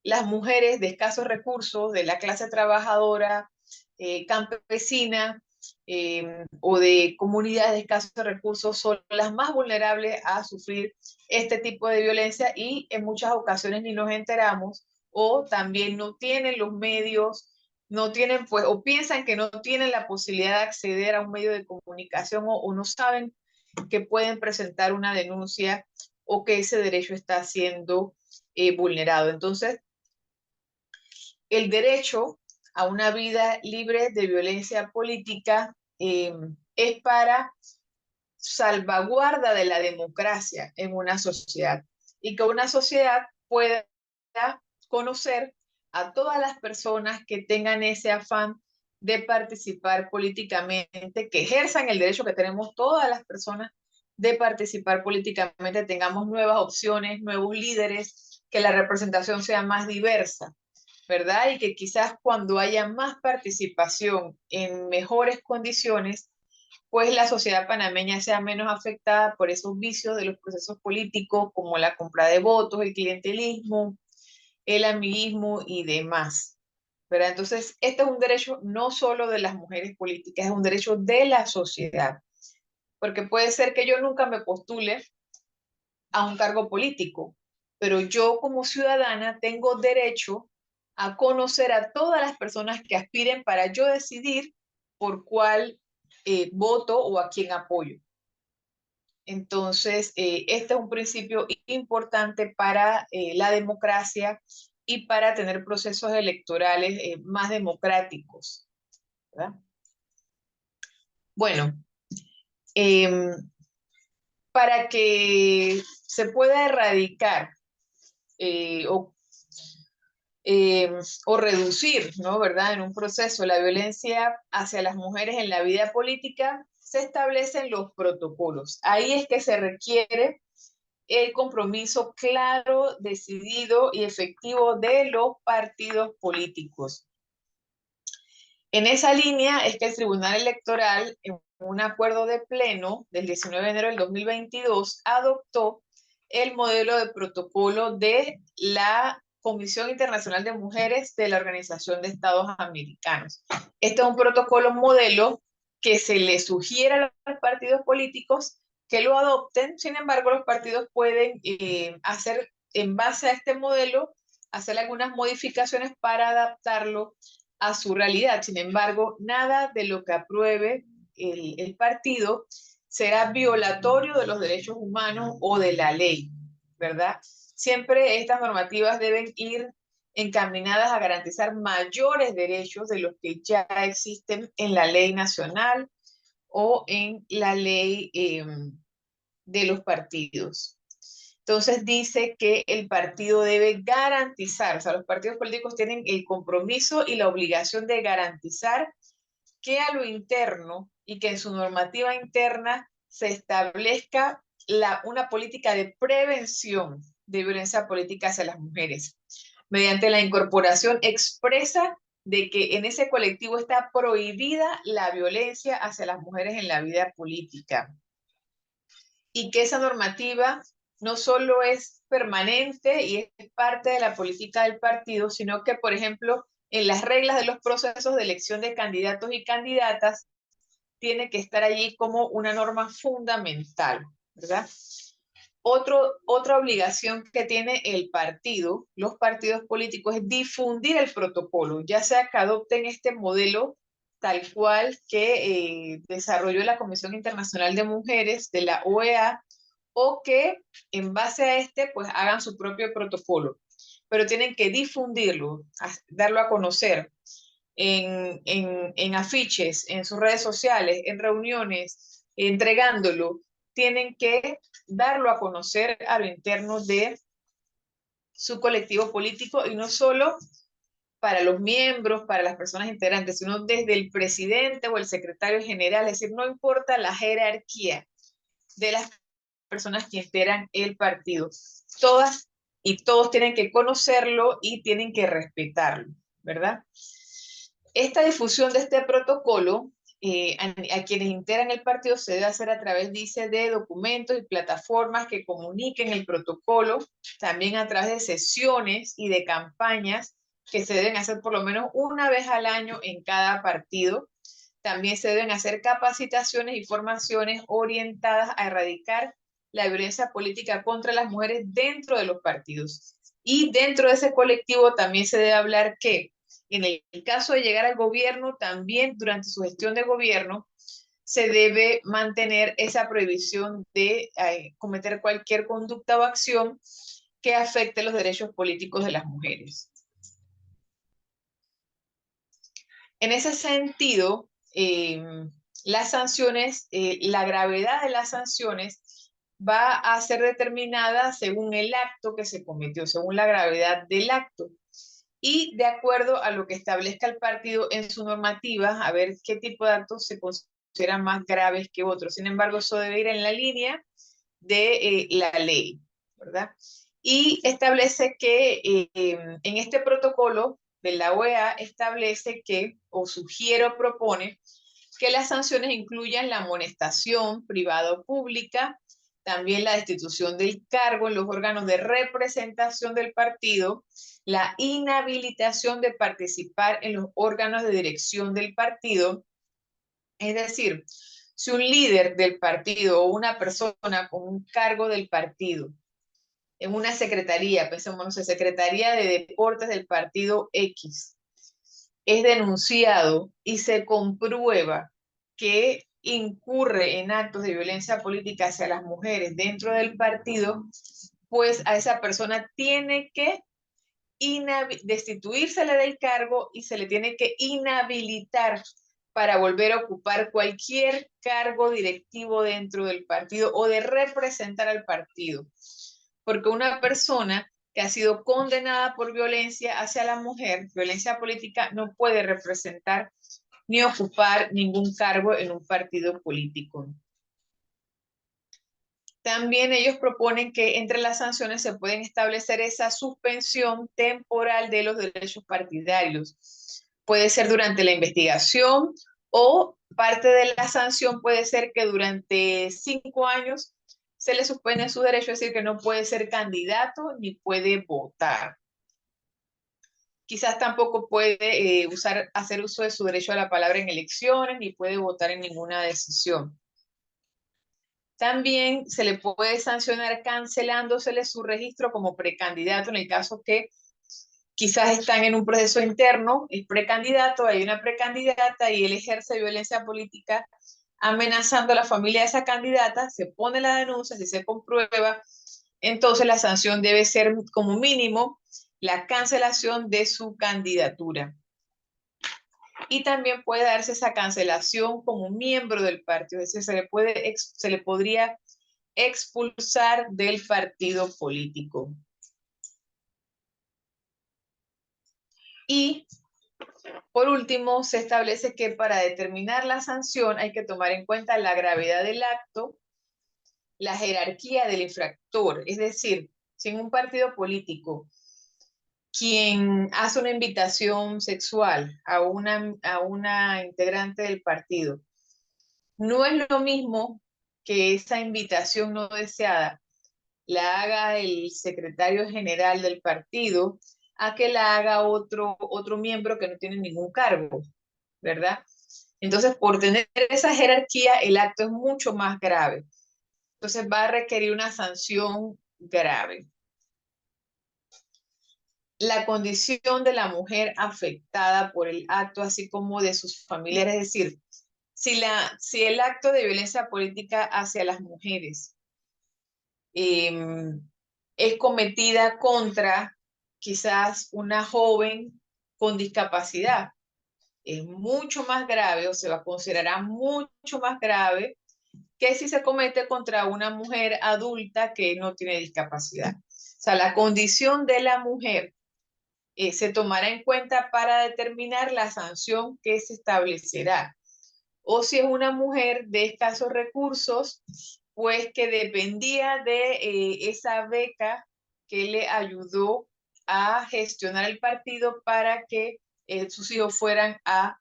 las mujeres de escasos recursos, de la clase trabajadora, campesina o de comunidades de escasos recursos son las más vulnerables a sufrir este tipo de violencia y en muchas ocasiones ni nos enteramos o también no tienen los medios, no tienen pues o piensan que no tienen la posibilidad de acceder a un medio de comunicación o no saben que pueden presentar una denuncia o que ese derecho está siendo vulnerado. Entonces, el derecho a una vida libre de violencia política es para salvaguarda de la democracia en una sociedad y que una sociedad pueda conocer a todas las personas que tengan ese afán de participar políticamente, que ejerzan el derecho que tenemos todas las personas de participar políticamente, tengamos nuevas opciones, nuevos líderes, que la representación sea más diversa, ¿verdad? Y que quizás cuando haya más participación en mejores condiciones, pues la sociedad panameña sea menos afectada por esos vicios de los procesos políticos como la compra de votos, el clientelismo, el amiguismo y demás. ¿Verdad? Entonces, este es un derecho no solo de las mujeres políticas, es un derecho de la sociedad, porque puede ser que yo nunca me postule a un cargo político, pero yo como ciudadana tengo derecho a conocer a todas las personas que aspiren para yo decidir por cuál voto o a quién apoyo. Entonces, este es un principio importante para la democracia y para tener procesos electorales más democráticos, ¿verdad? Bueno, para que se pueda erradicar o reducir, ¿no? ¿Verdad? En un proceso la violencia hacia las mujeres en la vida política, se establecen los protocolos. Ahí es que se requiere el compromiso claro, decidido y efectivo de los partidos políticos. En esa línea es que el Tribunal Electoral, en un acuerdo de pleno del 19 de enero del 2022, adoptó el modelo de protocolo de la Comisión Internacional de Mujeres de la Organización de Estados Americanos. Este es un protocolo modelo que se le sugiere a los partidos políticos que lo adopten. Sin embargo, los partidos pueden hacer, en base a este modelo, hacer algunas modificaciones para adaptarlo a su realidad. Sin embargo, nada de lo que apruebe el partido será violatorio de los derechos humanos o de la ley, ¿verdad? Siempre estas normativas deben ir encaminadas a garantizar mayores derechos de los que ya existen en la ley nacional o en la ley de los partidos. Entonces dice que el partido debe garantizar, o sea, los partidos políticos tienen el compromiso y la obligación de garantizar que a lo interno y que en su normativa interna se establezca una política de prevención de violencia política hacia las mujeres, mediante la incorporación expresa de que en ese colectivo está prohibida la violencia hacia las mujeres en la vida política. Y que esa normativa no solo es permanente y es parte de la política del partido, sino que, por ejemplo, en las reglas de los procesos de elección de candidatos y candidatas, tiene que estar allí como una norma fundamental, ¿verdad? Otra obligación que tiene el partido, los partidos políticos, es difundir el protocolo, ya sea que adopten este modelo tal cual que desarrolló la Comisión Internacional de Mujeres de la OEA, o que en base a este, pues hagan su propio protocolo. Pero tienen que difundirlo, darlo a conocer en afiches, en sus redes sociales, en reuniones, entregándolo. Tienen que darlo a conocer a lo interno de su colectivo político y no solo para los miembros, para las personas integrantes, sino desde el presidente o el secretario general, es decir, no importa la jerarquía de las personas que integran el partido. Todas y todos tienen que conocerlo y tienen que respetarlo, ¿verdad? Esta difusión de este protocolo a quienes integran el partido se debe hacer a través, dice, de documentos y plataformas que comuniquen el protocolo, también a través de sesiones y de campañas que se deben hacer por lo menos una vez al año en cada partido. También se deben hacer capacitaciones y formaciones orientadas a erradicar la violencia política contra las mujeres dentro de los partidos. Y dentro de ese colectivo también se debe hablar que en el caso de llegar al gobierno, también durante su gestión de gobierno, se debe mantener esa prohibición de cometer cualquier conducta o acción que afecte los derechos políticos de las mujeres. En ese sentido, las sanciones, la gravedad de las sanciones va a ser determinada según el acto que se cometió, según la gravedad del acto. Y de acuerdo a lo que establezca el partido en su normativa, a ver qué tipo de actos se consideran más graves que otros. Sin embargo, eso debe ir en la línea de la ley, ¿verdad? Y establece que en este protocolo de la OEA establece que, o sugiere o propone, que las sanciones incluyan la amonestación privada o pública, también la destitución del cargo en los órganos de representación del partido, la inhabilitación de participar en los órganos de dirección del partido. Es decir, si un líder del partido o una persona con un cargo del partido en una secretaría, pensemos en Secretaría de Deportes del partido X, es denunciado y se comprueba que incurre en actos de violencia política hacia las mujeres dentro del partido, pues a esa persona tiene que destituírsele del cargo y se le tiene que inhabilitar para volver a ocupar cualquier cargo directivo dentro del partido o de representar al partido. Porque una persona que ha sido condenada por violencia hacia la mujer, violencia política, no puede representar ni ocupar ningún cargo en un partido político. También ellos proponen que entre las sanciones se pueden establecer esa suspensión temporal de los derechos partidarios. Puede ser durante la investigación o parte de la sanción puede ser que durante 5 años se le suspende su derecho, es decir, que no puede ser candidato ni puede votar. Quizás tampoco puede hacer uso de su derecho a la palabra en elecciones, ni puede votar en ninguna decisión. También se le puede sancionar cancelándosele su registro como precandidato en el caso que quizás están en un proceso interno, el precandidato, hay una precandidata y él ejerce violencia política amenazando a la familia de esa candidata, se pone la denuncia, si se comprueba, entonces la sanción debe ser como mínimo la cancelación de su candidatura. Y también puede darse esa cancelación como miembro del partido, es decir, se le podría expulsar del partido político. Y por último, se establece que para determinar la sanción hay que tomar en cuenta la gravedad del acto, la jerarquía del infractor, es decir, si en un partido político quien hace una invitación sexual a una integrante del partido no es lo mismo que esa invitación no deseada la haga el secretario general del partido a que la haga otro miembro que no tiene ningún cargo, ¿verdad? Entonces, por tener esa jerarquía, el acto es mucho más grave. Entonces, va a requerir una sanción grave. La condición de la mujer afectada por el acto, así como de sus familiares, es decir, si el acto de violencia política hacia las mujeres es cometida contra quizás una joven con discapacidad, es mucho más grave o se va a considerar mucho más grave que si se comete contra una mujer adulta que no tiene discapacidad. O sea, la condición de la mujer se tomará en cuenta para determinar la sanción que se establecerá. O si es una mujer de escasos recursos, pues que dependía de esa beca que le ayudó a gestionar el partido para que sus hijos fueran a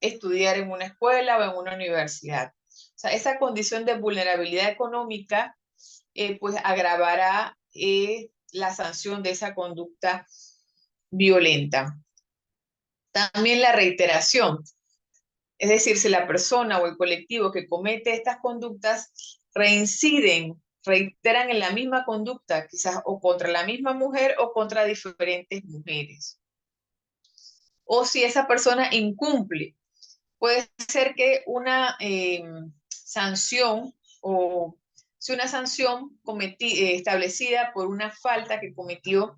estudiar en una escuela o en una universidad. O sea, esa condición de vulnerabilidad económica pues agravará la sanción de esa conducta violenta. También la reiteración. Es decir, si la persona o el colectivo que comete estas conductas reiteran en la misma conducta, quizás o contra la misma mujer o contra diferentes mujeres. O si esa persona incumple, puede ser que una sanción o si una sanción establecida por una falta que cometió,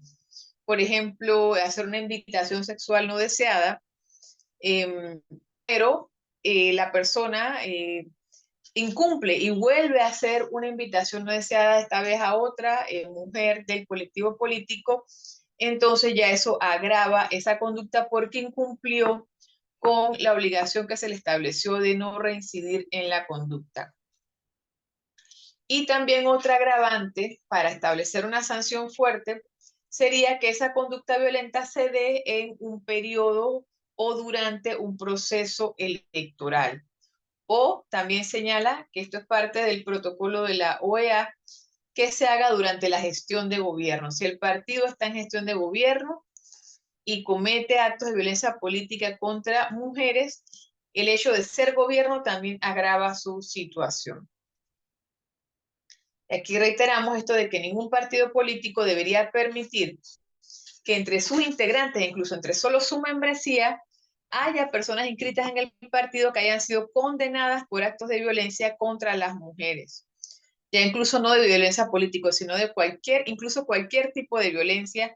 por ejemplo, hacer una invitación sexual no deseada, pero la persona incumple y vuelve a hacer una invitación no deseada, esta vez a otra mujer del colectivo político, entonces ya eso agrava esa conducta porque incumplió con la obligación que se le estableció de no reincidir en la conducta. Y también otra agravante para establecer una sanción fuerte sería que esa conducta violenta se dé en un periodo o durante un proceso electoral. O también señala que esto es parte del protocolo de la OEA, que se haga durante la gestión de gobierno. Si el partido está en gestión de gobierno y comete actos de violencia política contra mujeres, el hecho de ser gobierno también agrava su situación. Aquí reiteramos esto de que ningún partido político debería permitir que entre sus integrantes, incluso entre solo su membresía, haya personas inscritas en el partido que hayan sido condenadas por actos de violencia contra las mujeres. Ya incluso no de violencia política, sino de incluso cualquier tipo de violencia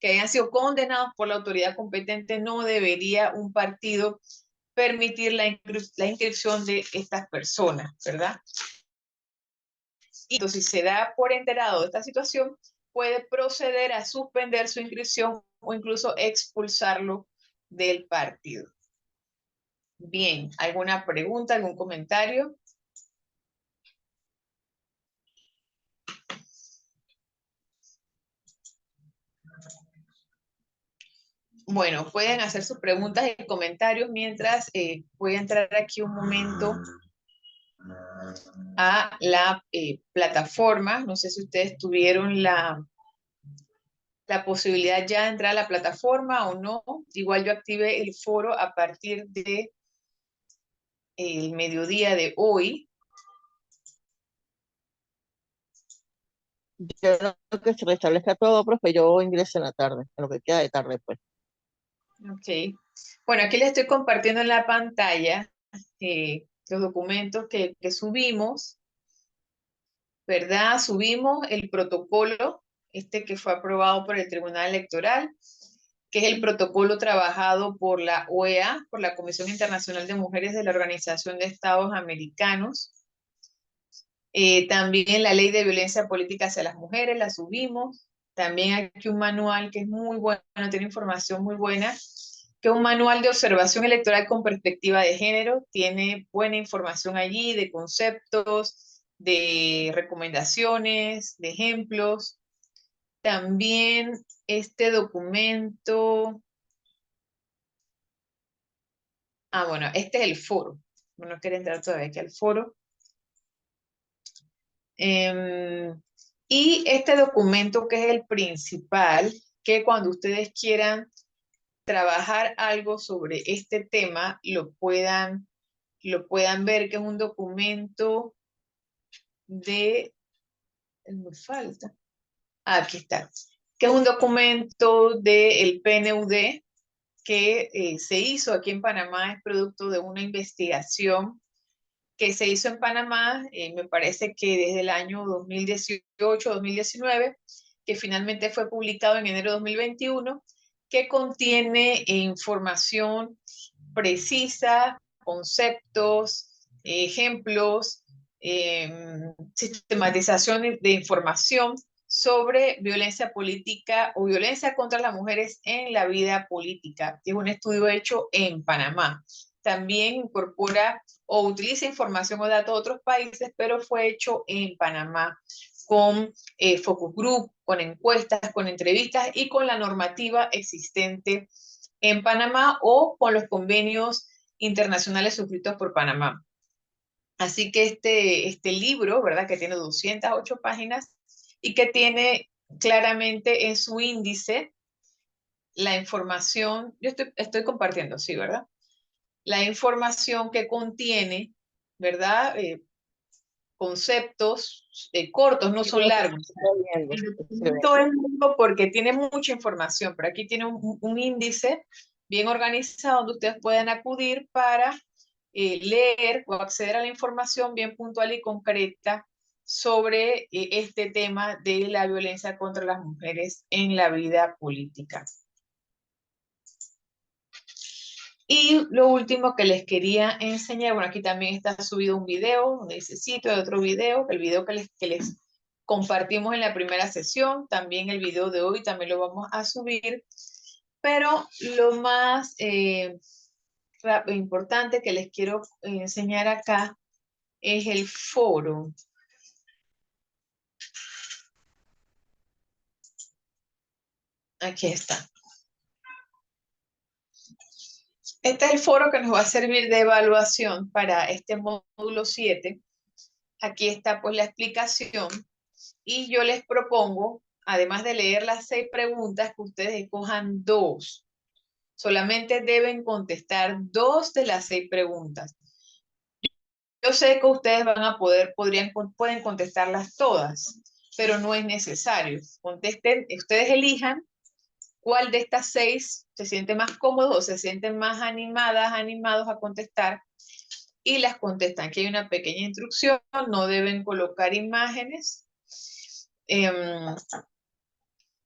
que hayan sido condenados por la autoridad competente, no debería un partido permitir la inscripción de estas personas, ¿verdad? Y entonces, si se da por enterado de esta situación, puede proceder a suspender su inscripción o incluso expulsarlo del partido. Bien, ¿alguna pregunta, algún comentario? Bueno, pueden hacer sus preguntas y comentarios mientras voy a entrar aquí un momento a la plataforma. No sé si ustedes tuvieron la posibilidad ya de entrar a la plataforma o no. Igual yo activé el foro a partir de el mediodía de hoy. Yo no que se restablezca todo, profe, yo ingreso en la tarde, en lo que queda de tarde, pues. Ok. Bueno, aquí les estoy compartiendo en la pantalla los documentos que subimos, ¿verdad? Subimos el protocolo, que fue aprobado por el Tribunal Electoral, que es el protocolo trabajado por la OEA, por la Comisión Internacional de Mujeres de la Organización de Estados Americanos. También la Ley de Violencia Política hacia las Mujeres, la subimos. También hay aquí un manual que es muy bueno, tiene información muy buena, que es un manual de observación electoral con perspectiva de género. Tiene buena información allí de conceptos, de recomendaciones, de ejemplos. También este documento, bueno, este es el foro. No quiero entrar todavía aquí al foro. Y este documento, que es el principal, que cuando ustedes quieran trabajar algo sobre este tema, lo puedan ver, que es un documento de... Me falta. Aquí está. Que es un documento del PNUD que se hizo aquí en Panamá, es producto de una investigación que se hizo en Panamá, me parece que desde el año 2018-2019, que finalmente fue publicado en enero de 2021, que contiene información precisa, conceptos, ejemplos, sistematización de información sobre violencia política o violencia contra las mujeres en la vida política. Es un estudio hecho en Panamá. También incorpora o utiliza información o datos de otros países, pero fue hecho en Panamá con focus group, con encuestas, con entrevistas y con la normativa existente en Panamá o con los convenios internacionales suscritos por Panamá. Así que este libro, ¿verdad?, que tiene 208 páginas y que tiene claramente en su índice la información, yo estoy compartiendo, sí, ¿verdad? La información que contiene, ¿verdad? Conceptos cortos, no son largos. El documento es largo porque tiene mucha información, pero aquí tiene un índice bien organizado donde ustedes pueden acudir para leer o acceder a la información bien puntual y concreta sobre este tema de la violencia contra las mujeres en la vida política. Y lo último que les quería enseñar, bueno, aquí también está subido un video, donde dice sitio de otro video, el video que les compartimos en la primera sesión, también el video de hoy también lo vamos a subir, pero lo más importante que les quiero enseñar acá es el foro. Aquí está. Este es el foro que nos va a servir de evaluación para este módulo 7. Aquí está pues la explicación y yo les propongo, además de leer las 6 preguntas, que ustedes escojan 2. Solamente deben contestar 2 de las 6 preguntas. Yo sé que ustedes pueden contestarlas todas, pero no es necesario. Contesten, ustedes elijan cuál de estas 6 se siente más cómodo o se sienten más animados a contestar y las contestan. Aquí hay una pequeña instrucción, no deben colocar imágenes.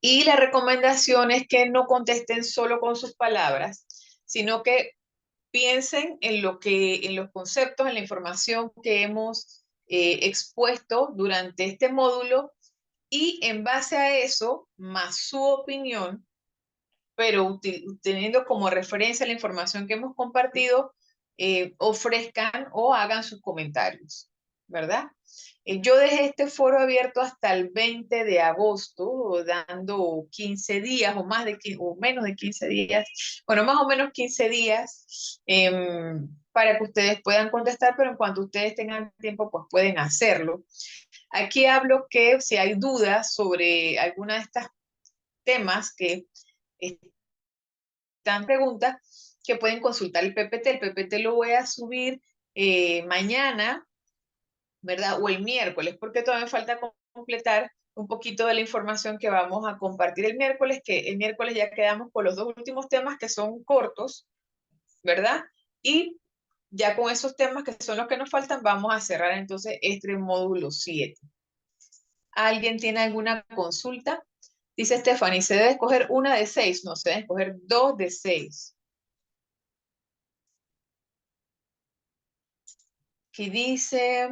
Y la recomendación es que no contesten solo con sus palabras, sino que piensen en en los conceptos, en la información que hemos expuesto durante este módulo y en base a eso, más su opinión, pero teniendo como referencia la información que hemos compartido, ofrezcan o hagan sus comentarios, ¿verdad? Yo dejé este foro abierto hasta el 20 de agosto, dando 15 días o, o menos de 15 días, bueno, más o menos 15 días para que ustedes puedan contestar, pero en cuanto ustedes tengan tiempo, pues pueden hacerlo. Aquí hablo que si hay dudas sobre alguna de estas temas que están preguntas, que pueden consultar el PPT. El PPT lo voy a subir mañana, ¿verdad? O el miércoles, porque todavía me falta completar un poquito de la información que vamos a compartir el miércoles, que el miércoles ya quedamos con los dos últimos temas que son cortos, ¿verdad? Y ya con esos temas que son los que nos faltan, vamos a cerrar entonces este módulo 7. ¿Alguien tiene alguna consulta? Dice Stephanie, ¿se debe escoger una de 6? No, se debe escoger 2 de 6. Aquí dice,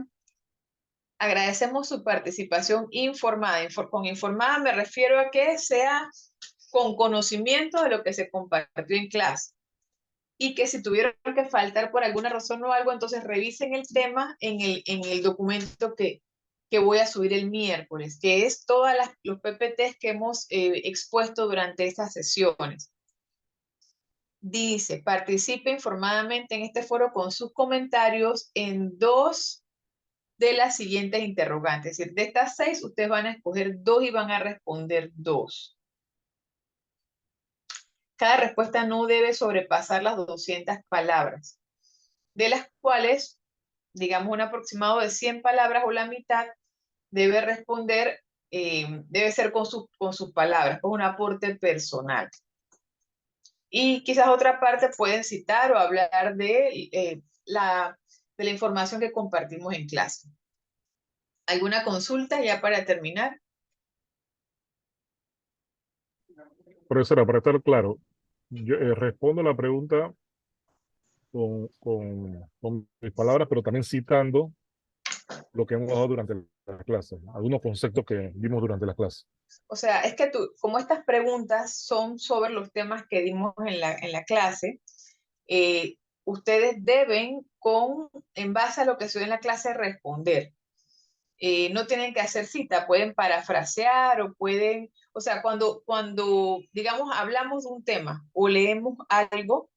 agradecemos su participación informada. Con informada me refiero a que sea con conocimiento de lo que se compartió en clase. Y que si tuvieron que faltar por alguna razón o algo, entonces revisen el tema en el documento que voy a subir el miércoles, que es todos los PPTs que hemos expuesto durante estas sesiones. Dice, participe informadamente en este foro con sus comentarios en 2 de las siguientes interrogantes. Es decir, de estas 6, ustedes van a escoger 2 y van a responder 2. Cada respuesta no debe sobrepasar las 200 palabras, de las cuales, digamos, un aproximado de 100 palabras o la mitad debe responder, debe ser con sus palabras, con un aporte personal. Y quizás otra parte pueden citar o hablar de la información que compartimos en clase. ¿Alguna consulta ya para terminar? Profesora, para estar claro, yo respondo la pregunta con mis palabras, pero también citando lo que hemos dado durante la clase, algunos conceptos que vimos durante la clase. O sea, es que como estas preguntas son sobre los temas que dimos en la clase, ustedes deben, en base a lo que se dio en la clase, responder. No tienen que hacer cita, pueden parafrasear o pueden, o sea, cuando, digamos, hablamos de un tema o leemos algo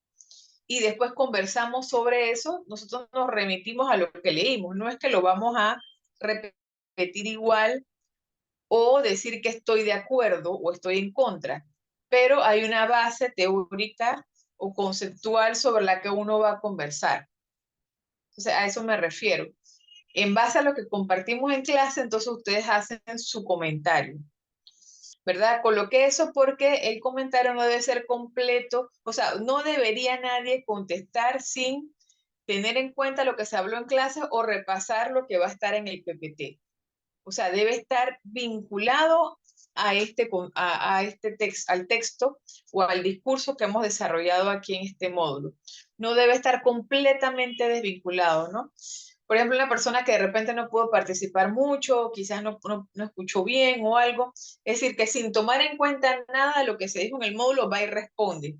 y después conversamos sobre eso, nosotros nos remitimos a lo que leímos, no es que lo vamos a repetir igual o decir que estoy de acuerdo o estoy en contra, pero hay una base teórica o conceptual sobre la que uno va a conversar. Entonces, a eso me refiero. En base a lo que compartimos en clase, entonces ustedes hacen su comentario, ¿verdad? Coloqué eso porque el comentario no debe ser completo, o sea, no debería nadie contestar sin tener en cuenta lo que se habló en clase o repasar lo que va a estar en el PPT. O sea, debe estar vinculado al texto o al discurso que hemos desarrollado aquí en este módulo. No debe estar completamente desvinculado, ¿no? Por ejemplo, una persona que de repente no pudo participar mucho, quizás no escuchó bien o algo, es decir, que sin tomar en cuenta nada de lo que se dijo en el módulo, va y responde.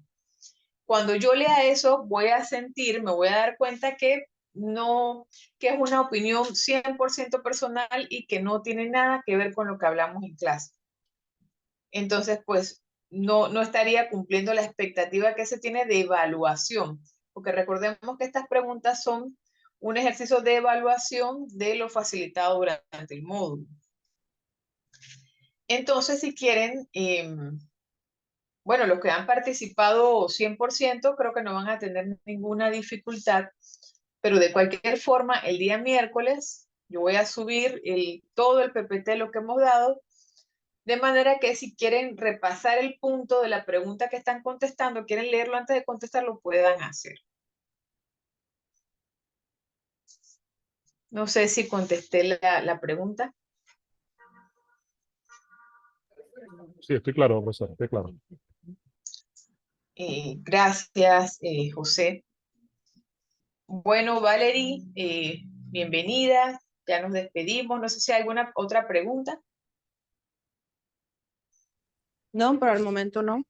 Cuando yo lea eso, me voy a dar cuenta que es una opinión 100% personal y que no tiene nada que ver con lo que hablamos en clase. Entonces, pues, no estaría cumpliendo la expectativa que se tiene de evaluación, porque recordemos que estas preguntas son un ejercicio de evaluación de lo facilitado durante el módulo. Entonces, si quieren, bueno, los que han participado 100% creo que no van a tener ninguna dificultad, pero de cualquier forma, el día miércoles yo voy a subir todo el PPT, lo que hemos dado, de manera que si quieren repasar el punto de la pregunta que están contestando, quieren leerlo antes de contestar, lo puedan hacer. No sé si contesté la pregunta. Sí, estoy claro, profesor, estoy claro. Gracias, José. Bueno, Valerie, bienvenida. Ya nos despedimos. No sé si hay alguna otra pregunta. No, por el momento no.